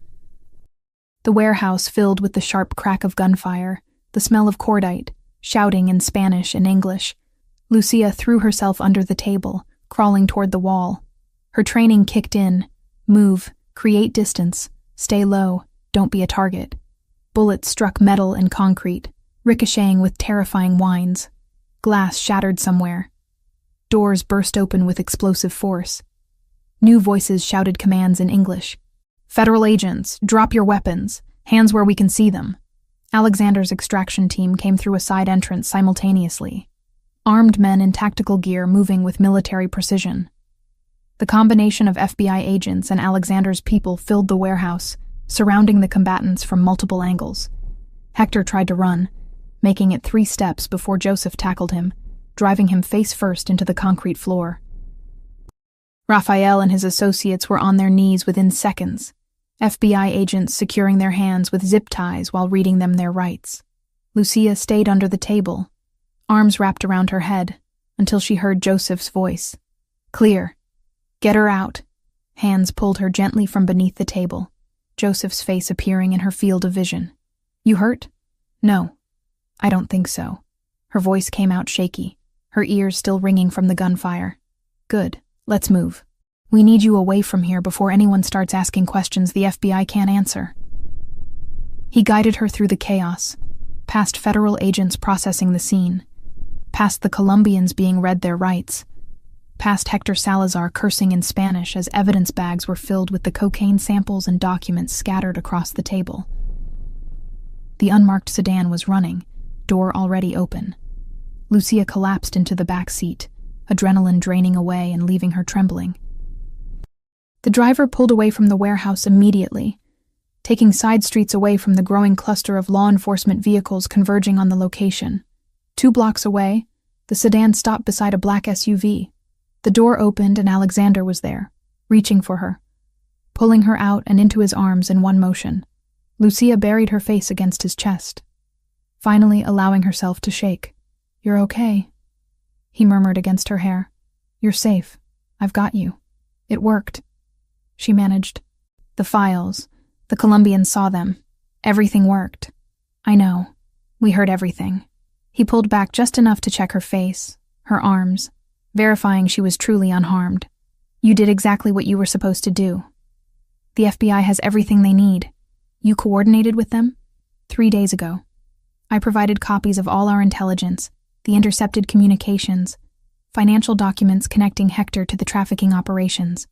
A: The warehouse filled with the sharp crack of gunfire, the smell of cordite, shouting in Spanish and English. Lucia threw herself under the table, crawling toward the wall. Her training kicked in. Move, create distance, stay low, don't be a target. Bullets struck metal and concrete, ricocheting with terrifying whines. Glass shattered somewhere. Doors burst open with explosive force. New voices shouted commands in English. "Federal agents, drop your weapons. Hands where we can see them." Alexander's extraction team came through a side entrance simultaneously. Armed men in tactical gear moving with military precision. The combination of FBI agents and Alexander's people filled the warehouse, surrounding the combatants from multiple angles. Hector tried to run, making it 3 steps before Joseph tackled him, driving him face first into the concrete floor. Raphael and his associates were on their knees within seconds, FBI agents securing their hands with zip ties while reading them their rights. Lucia stayed under the table, arms wrapped around her head, until she heard Joseph's voice. "Clear. Get her out." Hands pulled her gently from beneath the table, Joseph's face appearing in her field of vision. "You hurt?" "No. I don't think so." Her voice came out shaky, her ears still ringing from the gunfire. "Good. Let's move. We need you away from here before anyone starts asking questions the FBI can't answer." He guided her through the chaos, past federal agents processing the scene, past the Colombians being read their rights, past Hector Salazar cursing in Spanish as evidence bags were filled with the cocaine samples and documents scattered across the table. The unmarked sedan was running, door already open. Lucia collapsed into the back seat, adrenaline draining away and leaving her trembling. The driver pulled away from the warehouse immediately, taking side streets away from the growing cluster of law enforcement vehicles converging on the location. 2 blocks away, the sedan stopped beside a black SUV. The door opened and Alexander was there, reaching for her, pulling her out and into his arms in one motion. Lucia buried her face against his chest, finally allowing herself to shake. "You're okay," he murmured against her hair. "You're safe. I've got you." "It worked," she managed. "The files. The Colombians saw them. Everything worked." "I know. We heard everything." He pulled back just enough to check her face, her arms, verifying she was truly unharmed. "You did exactly what you were supposed to do. The FBI has everything they need. You coordinated with them? 3 days ago. I provided copies of all our intelligence, the intercepted communications, financial documents connecting Hector to the trafficking operations.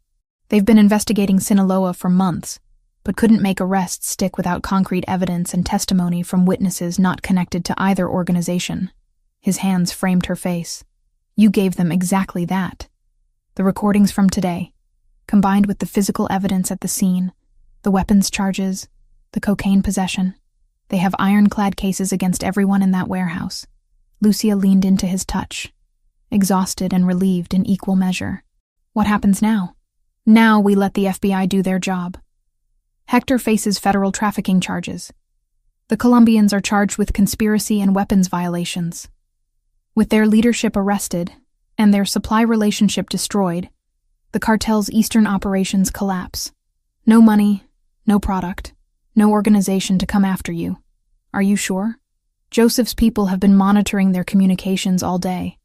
A: They've been investigating Sinaloa for months, but couldn't make arrests stick without concrete evidence and testimony from witnesses not connected to either organization." His hands framed her face. "You gave them exactly that. The recordings from today, combined with the physical evidence at the scene, the weapons charges, the cocaine possession. They have ironclad cases against everyone in that warehouse." Lucia leaned into his touch, exhausted and relieved in equal measure. "What happens now?" "Now we let the FBI do their job. Hector faces federal trafficking charges. The Colombians are charged with conspiracy and weapons violations. With their leadership arrested and their supply relationship destroyed, The cartel's eastern operations collapse. No money, no product, no organization to come after you. Are you sure? Joseph's people have been monitoring their communications all day.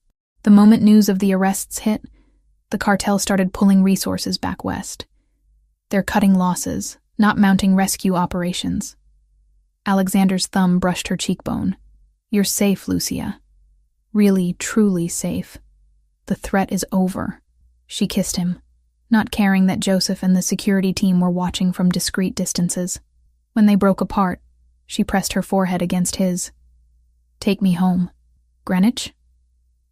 A: The moment news of the arrests hit, the cartel started pulling resources back west. They're cutting losses, not mounting rescue operations. Alexander's thumb brushed her cheekbone. You're safe, Lucia. Really, truly safe. The threat is over. She kissed him, not caring that Joseph and the security team were watching from discreet distances. When they broke apart, she pressed her forehead against his. Take me home. Greenwich?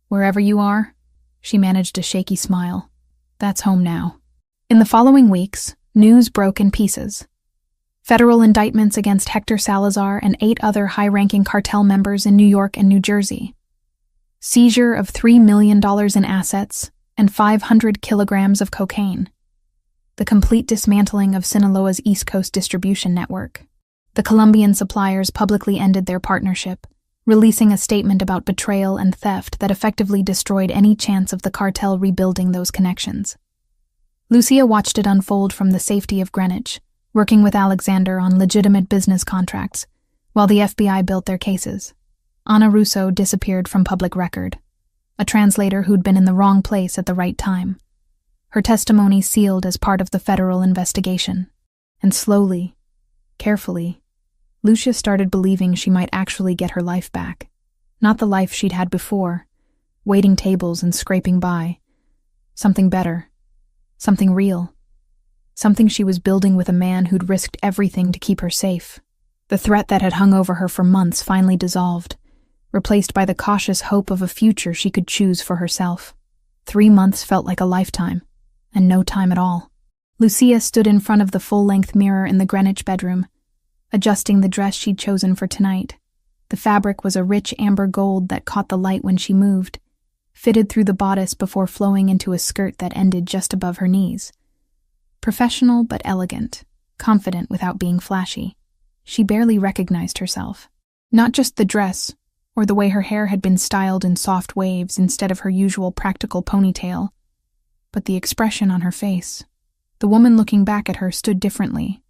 A: Wherever you are? She managed a shaky smile. That's home now. In the following weeks, news broke in pieces. Federal indictments against Hector Salazar and 8 other high-ranking cartel members in New York and New Jersey. Seizure of $3 million in assets and 500 kilograms of cocaine. The complete dismantling of Sinaloa's East Coast distribution network. The Colombian suppliers publicly ended their partnership, releasing a statement about betrayal and theft that effectively destroyed any chance of the cartel rebuilding those connections. Lucia watched it unfold from the safety of Greenwich, working with Alexander on legitimate business contracts, while the FBI built their cases. Anna Russo disappeared from public record, a translator who'd been in the wrong place at the right time. Her testimony sealed as part of the federal investigation. And slowly, carefully, Lucia started believing she might actually get her life back. Not the life she'd had before, waiting tables and scraping by. Something better. Something real. Something she was building with a man who'd risked everything to keep her safe. The threat that had hung over her for months finally dissolved, replaced by the cautious hope of a future she could choose for herself. 3 months felt like a lifetime, and no time at all. Lucia stood in front of the full-length mirror in the Greenwich bedroom, adjusting the dress she'd chosen for tonight. The fabric was a rich amber gold that caught the light when she moved, fitted through the bodice before flowing into a skirt that ended just above her knees. Professional but elegant, confident without being flashy. She barely recognized herself. Not just the dress, or the way her hair had been styled in soft waves instead of her usual practical ponytail, but the expression on her face. The woman looking back at her stood differently,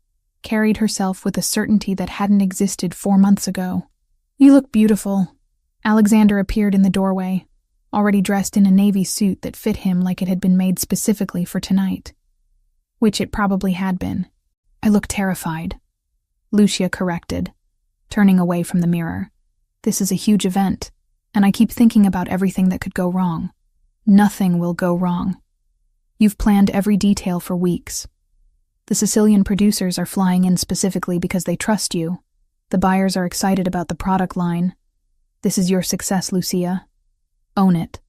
A: carried herself with a certainty that hadn't existed 4 months ago. You look beautiful. Alexander appeared in the doorway, already dressed in a navy suit that fit him like it had been made specifically for tonight. Which it probably had been. I look terrified. Lucia corrected, turning away from the mirror. This is a huge event, and I keep thinking about everything that could go wrong. Nothing will go wrong. You've planned every detail for weeks. The Sicilian producers are flying in specifically because they trust you. The buyers are excited about the product line. This is your success, Lucia. Own it.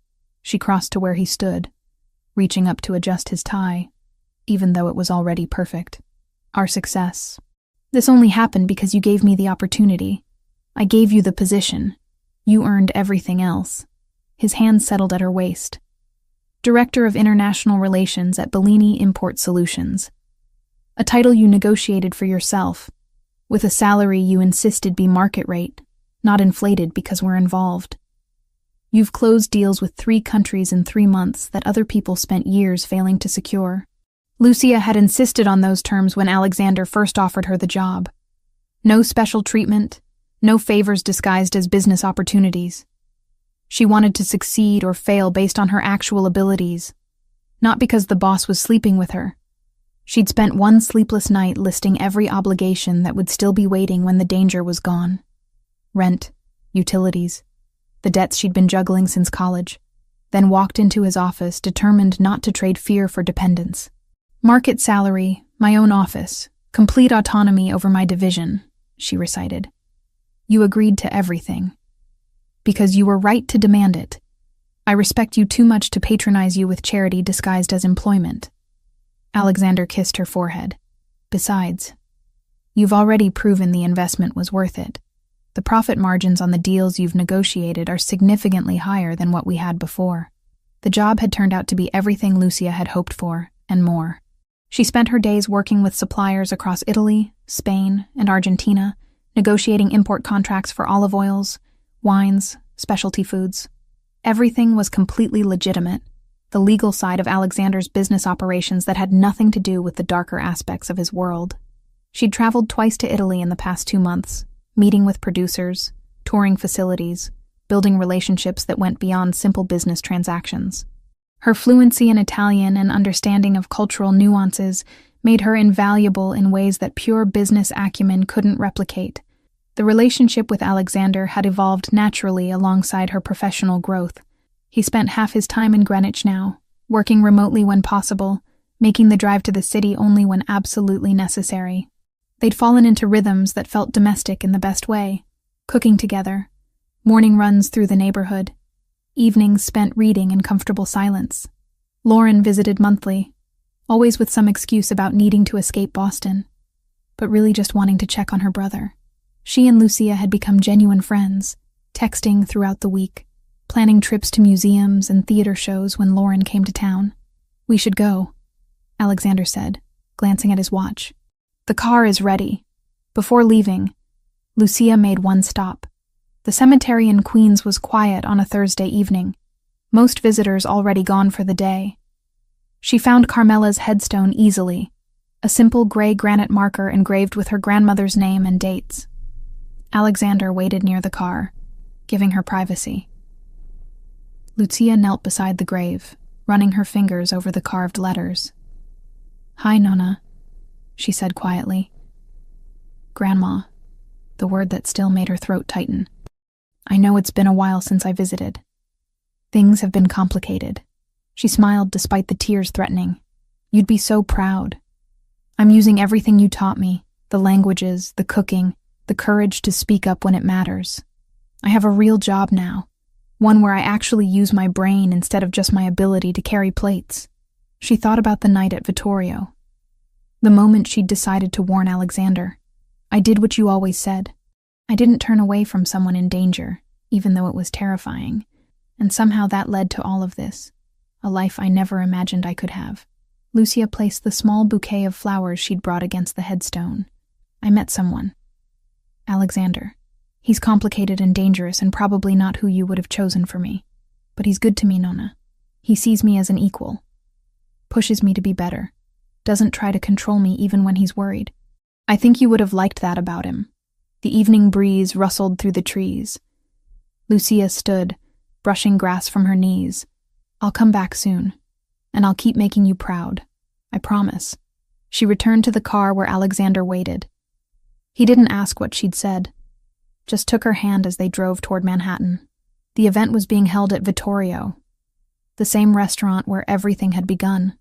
A: She crossed to where he stood, reaching up to adjust his tie, even though it was already perfect. Our success. This only happened because you gave me the opportunity. I gave you the position. You earned everything else. His hand settled at her waist. Director of International Relations at Bellini Import Solutions. A title you negotiated for yourself, with a salary you insisted be market rate, not inflated because we're involved. You've closed deals with 3 countries in 3 months that other people spent years failing to secure. Lucia had insisted on those terms when Alexander first offered her the job. No special treatment, no favors disguised as business opportunities. She wanted to succeed or fail based on her actual abilities, not because the boss was sleeping with her. She'd spent 1 sleepless night listing every obligation that would still be waiting when the danger was gone. Rent, utilities, the debts she'd been juggling since college, then walked into his office determined not to trade fear for dependence. Market salary, my own office, complete autonomy over my division, she recited. You agreed to everything. Because you were right to demand it. I respect you too much to patronize you with charity disguised as employment. Alexander kissed her forehead. Besides, you've already proven the investment was worth it. The profit margins on the deals you've negotiated are significantly higher than what we had before. The job had turned out to be everything Lucia had hoped for, and more. She spent her days working with suppliers across Italy, Spain, and Argentina, negotiating import contracts for olive oils, wines, specialty foods. Everything was completely legitimate, the legal side of Alexander's business operations that had nothing to do with the darker aspects of his world. She'd traveled twice to Italy in the past 2 months, meeting with producers, touring facilities, building relationships that went beyond simple business transactions. Her fluency in Italian and understanding of cultural nuances made her invaluable in ways that pure business acumen couldn't replicate. The relationship with Alexander had evolved naturally alongside her professional growth. He spent half his time in Greenwich now, working remotely when possible, making the drive to the city only when absolutely necessary. They'd fallen into rhythms that felt domestic in the best way, cooking together, morning runs through the neighborhood, evenings spent reading in comfortable silence. Lauren visited monthly, always with some excuse about needing to escape Boston, but really just wanting to check on her brother. She and Lucia had become genuine friends, texting throughout the week, planning trips to museums and theater shows when Lauren came to town. "We should go," Alexander said, glancing at his watch. "The car is ready." Before leaving, Lucia made one stop. The cemetery in Queens was quiet on a Thursday evening, most visitors already gone for the day. She found Carmela's headstone easily, a simple gray granite marker engraved with her grandmother's name and dates. Alexander waited near the car, giving her privacy. Lucia knelt beside the grave, running her fingers over the carved letters. "Hi, Nonna," she said quietly. "Grandma," the word that still made her throat tighten. "I know it's been a while since I visited. Things have been complicated." She smiled despite the tears threatening. "You'd be so proud. I'm using everything you taught me, the languages, the cooking, the courage to speak up when it matters. I have a real job now, one where I actually use my brain instead of just my ability to carry plates." She thought about the night at Vittorio, the moment she'd decided to warn Alexander. "I did what you always said. I didn't turn away from someone in danger, even though it was terrifying, and somehow that led to all of this, a life I never imagined I could have." Lucia placed the small bouquet of flowers she'd brought against the headstone. "I met someone. Alexander. He's complicated and dangerous and probably not who you would have chosen for me. But he's good to me, Nonna. He sees me as an equal. Pushes me to be better. Doesn't try to control me even when he's worried. I think you would have liked that about him." The evening breeze rustled through the trees. Lucia stood, brushing grass from her knees. "I'll come back soon, and I'll keep making you proud. I promise." She returned to the car where Alexander waited. He didn't ask what she'd said, just took her hand as they drove toward Manhattan. The event was being held at Vittorio, the same restaurant where everything had begun.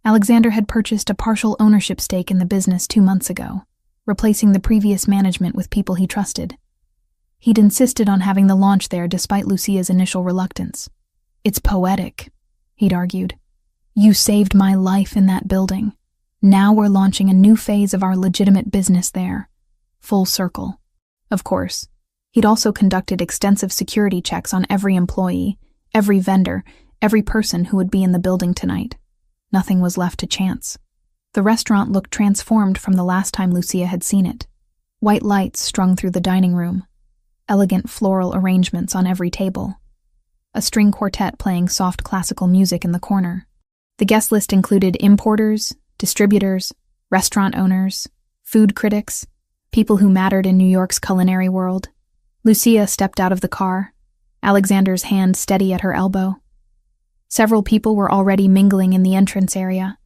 A: Alexander had purchased a partial ownership stake in the business 2 months ago, replacing the previous management with people he trusted. He'd insisted on having the launch there despite Lucia's initial reluctance. "It's poetic," he'd argued. "You saved my life in that building. Now we're launching a new phase of our legitimate business there. Full circle." Of course, he'd also conducted extensive security checks on every employee, every vendor, every person who would be in the building tonight. Nothing was left to chance. The restaurant looked transformed from the last time Lucia had seen it. White lights strung through the dining room, elegant floral arrangements on every table, a string quartet playing soft classical music in the corner. The guest list included importers, distributors, restaurant owners, food critics, people who mattered in New York's culinary world. Lucia stepped out of the car, Alexander's hand steady at her elbow. Several people were already mingling in the entrance area,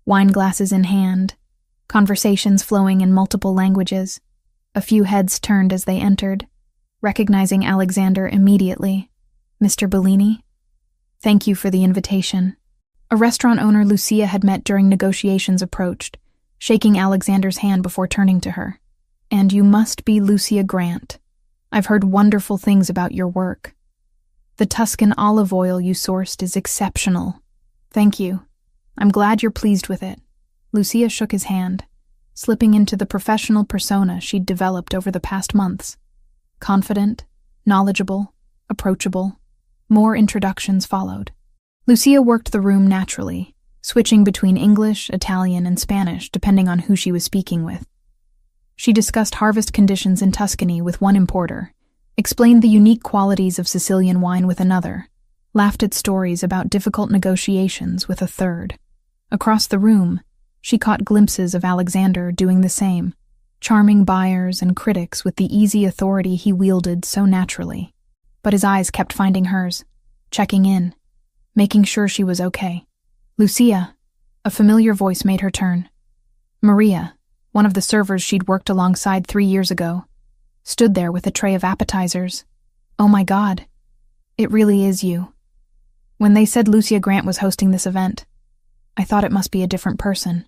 A: wine glasses in hand, conversations flowing in multiple languages. A few heads turned as they entered, recognizing Alexander immediately. "Mr. Bellini? Thank you for the invitation." A restaurant owner Lucia had met during negotiations approached, shaking Alexander's hand before turning to her. "And you must be Lucia Grant. I've heard wonderful things about your work. The Tuscan olive oil you sourced is exceptional. Thank you. I'm glad you're pleased with it." Lucia shook his hand, slipping into the professional persona she'd developed over the past months. Confident, knowledgeable, approachable. More introductions followed. Lucia worked the room naturally, switching between English, Italian, and Spanish depending on who she was speaking with. She discussed harvest conditions in Tuscany with one importer, explained the unique qualities of Sicilian wine with another, laughed at stories about difficult negotiations with a third. Across the room, she caught glimpses of Alexander doing the same, charming buyers and critics with the easy authority he wielded so naturally. But his eyes kept finding hers, checking in, making sure she was okay. "Lucia," a familiar voice made her turn. Maria, one of the servers she'd worked alongside 3 years ago, stood there with a tray of appetizers. "Oh my God, it really is you." When they said Lucia Grant was hosting this event, I thought it must be a different person.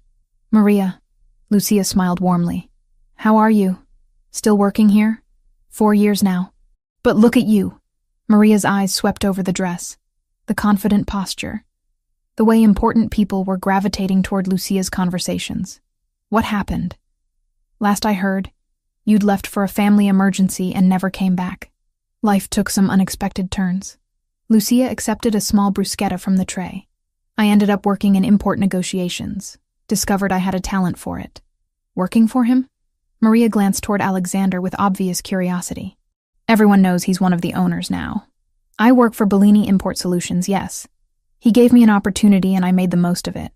A: "Maria," Lucia smiled warmly. "How are you? Still working here? 4 years now. But look at you." Maria's eyes swept over the dress, the confident posture, the way important people were gravitating toward Lucia's conversations. "What happened? Last I heard, you'd left for a family emergency and never came back. Life took some unexpected turns." Lucia accepted a small bruschetta from the tray. "I ended up working in import negotiations. Discovered I had a talent for it." "Working for him?" Maria glanced toward Alexander with obvious curiosity. "Everyone knows he's one of the owners now. I work for Bellini Import Solutions, yes. He gave me an opportunity and I made the most of it."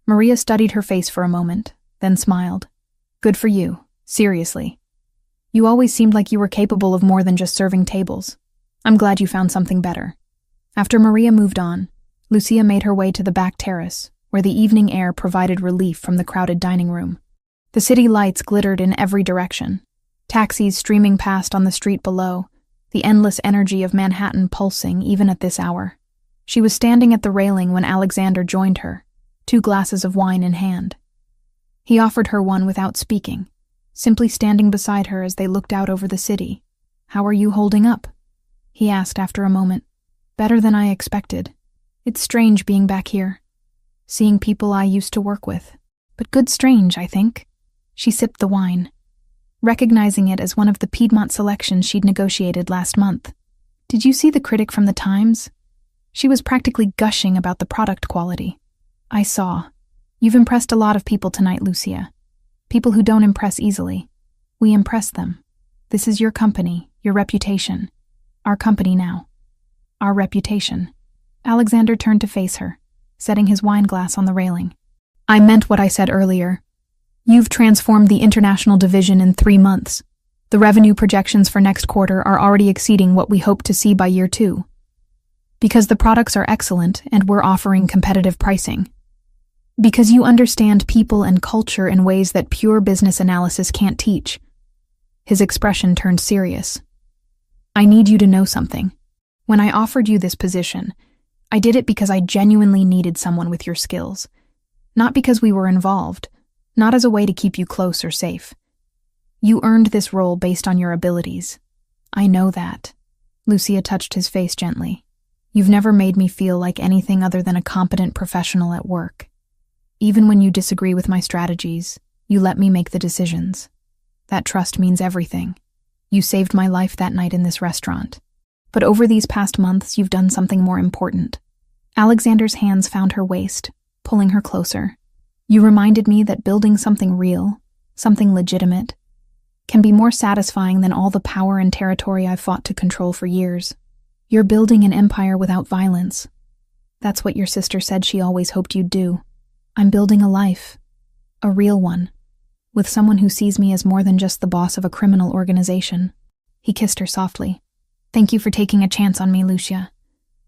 A: Maria studied her face for a moment, then smiled. "Good for you, seriously. You always seemed like you were capable of more than just serving tables. I'm glad you found something better." After Maria moved on, Lucia made her way to the back terrace, where the evening air provided relief from the crowded dining room. The city lights glittered in every direction, taxis streaming past on the street below, the endless energy of Manhattan pulsing even at this hour. She was standing at the railing when Alexander joined her, 2 glasses of wine in hand. He offered her one without speaking, simply standing beside her as they looked out over the city. "How are you holding up?" he asked after a moment. "Better than I expected. It's strange being back here, seeing people I used to work with. But good strange, I think." She sipped the wine, recognizing it as one of the Piedmont selections she'd negotiated last month. "Did you see the critic from the Times? She was practically gushing about the product quality." "I saw. You've impressed a lot of people tonight, Lucia. People who don't impress easily. We impress them. This is your company, your reputation. Our company now. Our reputation." Alexander turned to face her, setting his wine glass on the railing. "I meant what I said earlier. You've transformed the international division in 3 months. The revenue projections for next quarter are already exceeding what we hope to see by year 2. Because the products are excellent and we're offering competitive pricing. Because you understand people and culture in ways that pure business analysis can't teach." His expression turned serious. "I need you to know something. When I offered you this position, I did it because I genuinely needed someone with your skills. Not because we were involved, not as a way to keep you close or safe. You earned this role based on your abilities. I know that." Lucia touched his face gently. "You've never made me feel like anything other than a competent professional at work. Even when you disagree with my strategies, you let me make the decisions. That trust means everything. You saved my life that night in this restaurant. But over these past months, you've done something more important." Alexander's hands found her waist, pulling her closer. "You reminded me that building something real, something legitimate, can be more satisfying than all the power and territory I've fought to control for years. You're building an empire without violence. That's what your sister said she always hoped you'd do. I'm building a life, a real one, with someone who sees me as more than just the boss of a criminal organization." He kissed her softly. "Thank you for taking a chance on me, Lucia,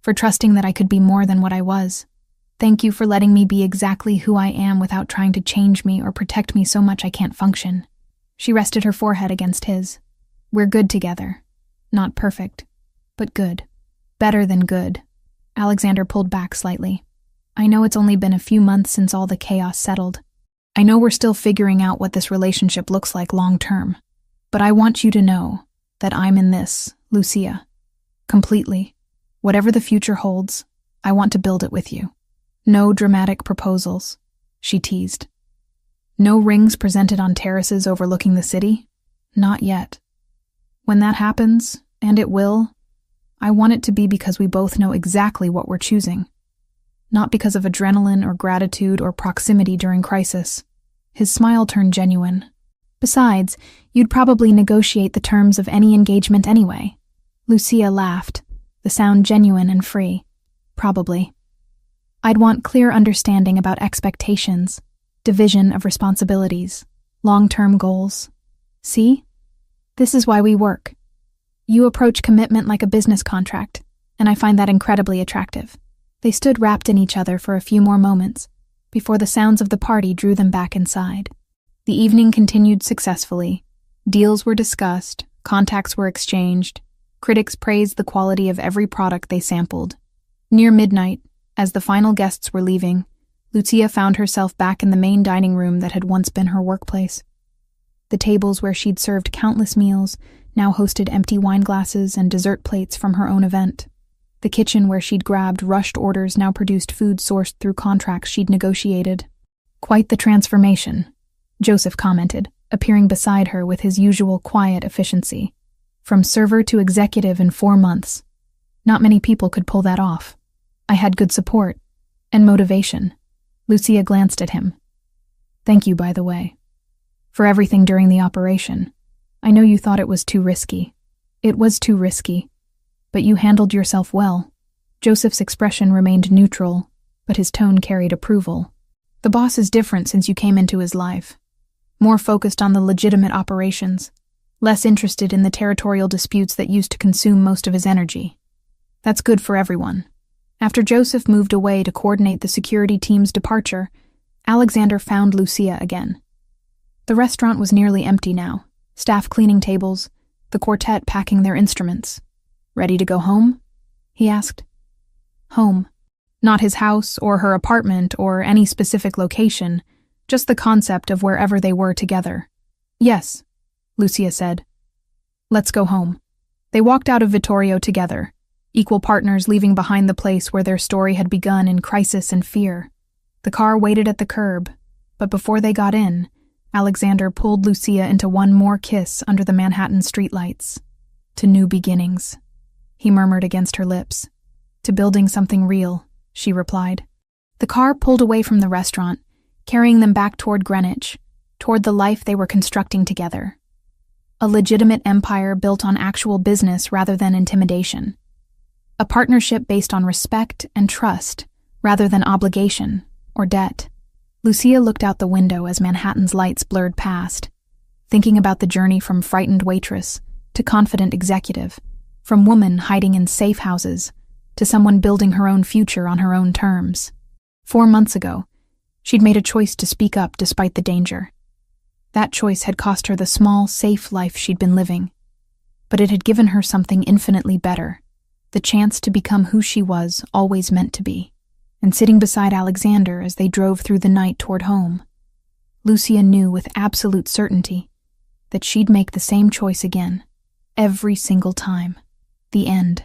A: for trusting that I could be more than what I was. Thank you for letting me be exactly who I am without trying to change me or protect me so much I can't function." She rested her forehead against his. "We're good together. Not perfect, but good. Better than good." Alexander pulled back slightly. "I know it's only been a few months since all the chaos settled. I know we're still figuring out what this relationship looks like long term. But I want you to know that I'm in this, Lucia. Completely. Whatever the future holds, I want to build it with you. No dramatic proposals," she teased. "No rings presented on terraces overlooking the city? Not yet. When that happens, and it will, I want it to be because we both know exactly what we're choosing. Not because of adrenaline or gratitude or proximity during crisis." His smile turned genuine. "Besides, you'd probably negotiate the terms of any engagement anyway." Lucia laughed, the sound genuine and free. Probably. I'd want clear understanding about expectations, division of responsibilities, long-term goals. See? This is why we work. You approach commitment like a business contract, and I find that incredibly attractive. They stood wrapped in each other for a few more moments, before the sounds of the party drew them back inside. The evening continued successfully. Deals were discussed, contacts were exchanged, critics praised the quality of every product they sampled. Near midnight, as the final guests were leaving, Lucia found herself back in the main dining room that had once been her workplace. The tables where she'd served countless meals now hosted empty wine glasses and dessert plates from her own event. The kitchen where she'd grabbed rushed orders now produced food sourced through contracts she'd negotiated. Quite the transformation, Joseph commented, appearing beside her with his usual quiet efficiency. From server to executive in 4 months. Not many people could pull that off. I had good support and motivation. Lucia glanced at him. Thank you, by the way, for everything during the operation. I know you thought it was too risky. It was too risky. But you handled yourself well. Joseph's expression remained neutral, but his tone carried approval. The boss is different since you came into his life. More focused on the legitimate operations, less interested in the territorial disputes that used to consume most of his energy. That's good for everyone. After Joseph moved away to coordinate the security team's departure, Alexander found Lucia again. The restaurant was nearly empty now, staff cleaning tables, the quartet packing their instruments. Ready to go home? He asked. Home. Not his house or her apartment or any specific location, just the concept of wherever they were together. Yes, Lucia said. Let's go home. They walked out of Vittorio together, equal partners leaving behind the place where their story had begun in crisis and fear. The car waited at the curb, but before they got in, Alexander pulled Lucia into one more kiss under the Manhattan streetlights. To new beginnings, he murmured against her lips. To building something real, she replied. The car pulled away from the restaurant, carrying them back toward Greenwich, toward the life they were constructing together. A legitimate empire built on actual business rather than intimidation. A partnership based on respect and trust rather than obligation or debt. Lucia looked out the window as Manhattan's lights blurred past, thinking about the journey from frightened waitress to confident executive, from woman hiding in safe houses to someone building her own future on her own terms. 4 months ago, she'd made a choice to speak up despite the danger. That choice had cost her the small, safe life she'd been living, but it had given her something infinitely better, the chance to become who she was always meant to be. And sitting beside Alexander as they drove through the night toward home, Lucia knew with absolute certainty that she'd make the same choice again, every single time. The end.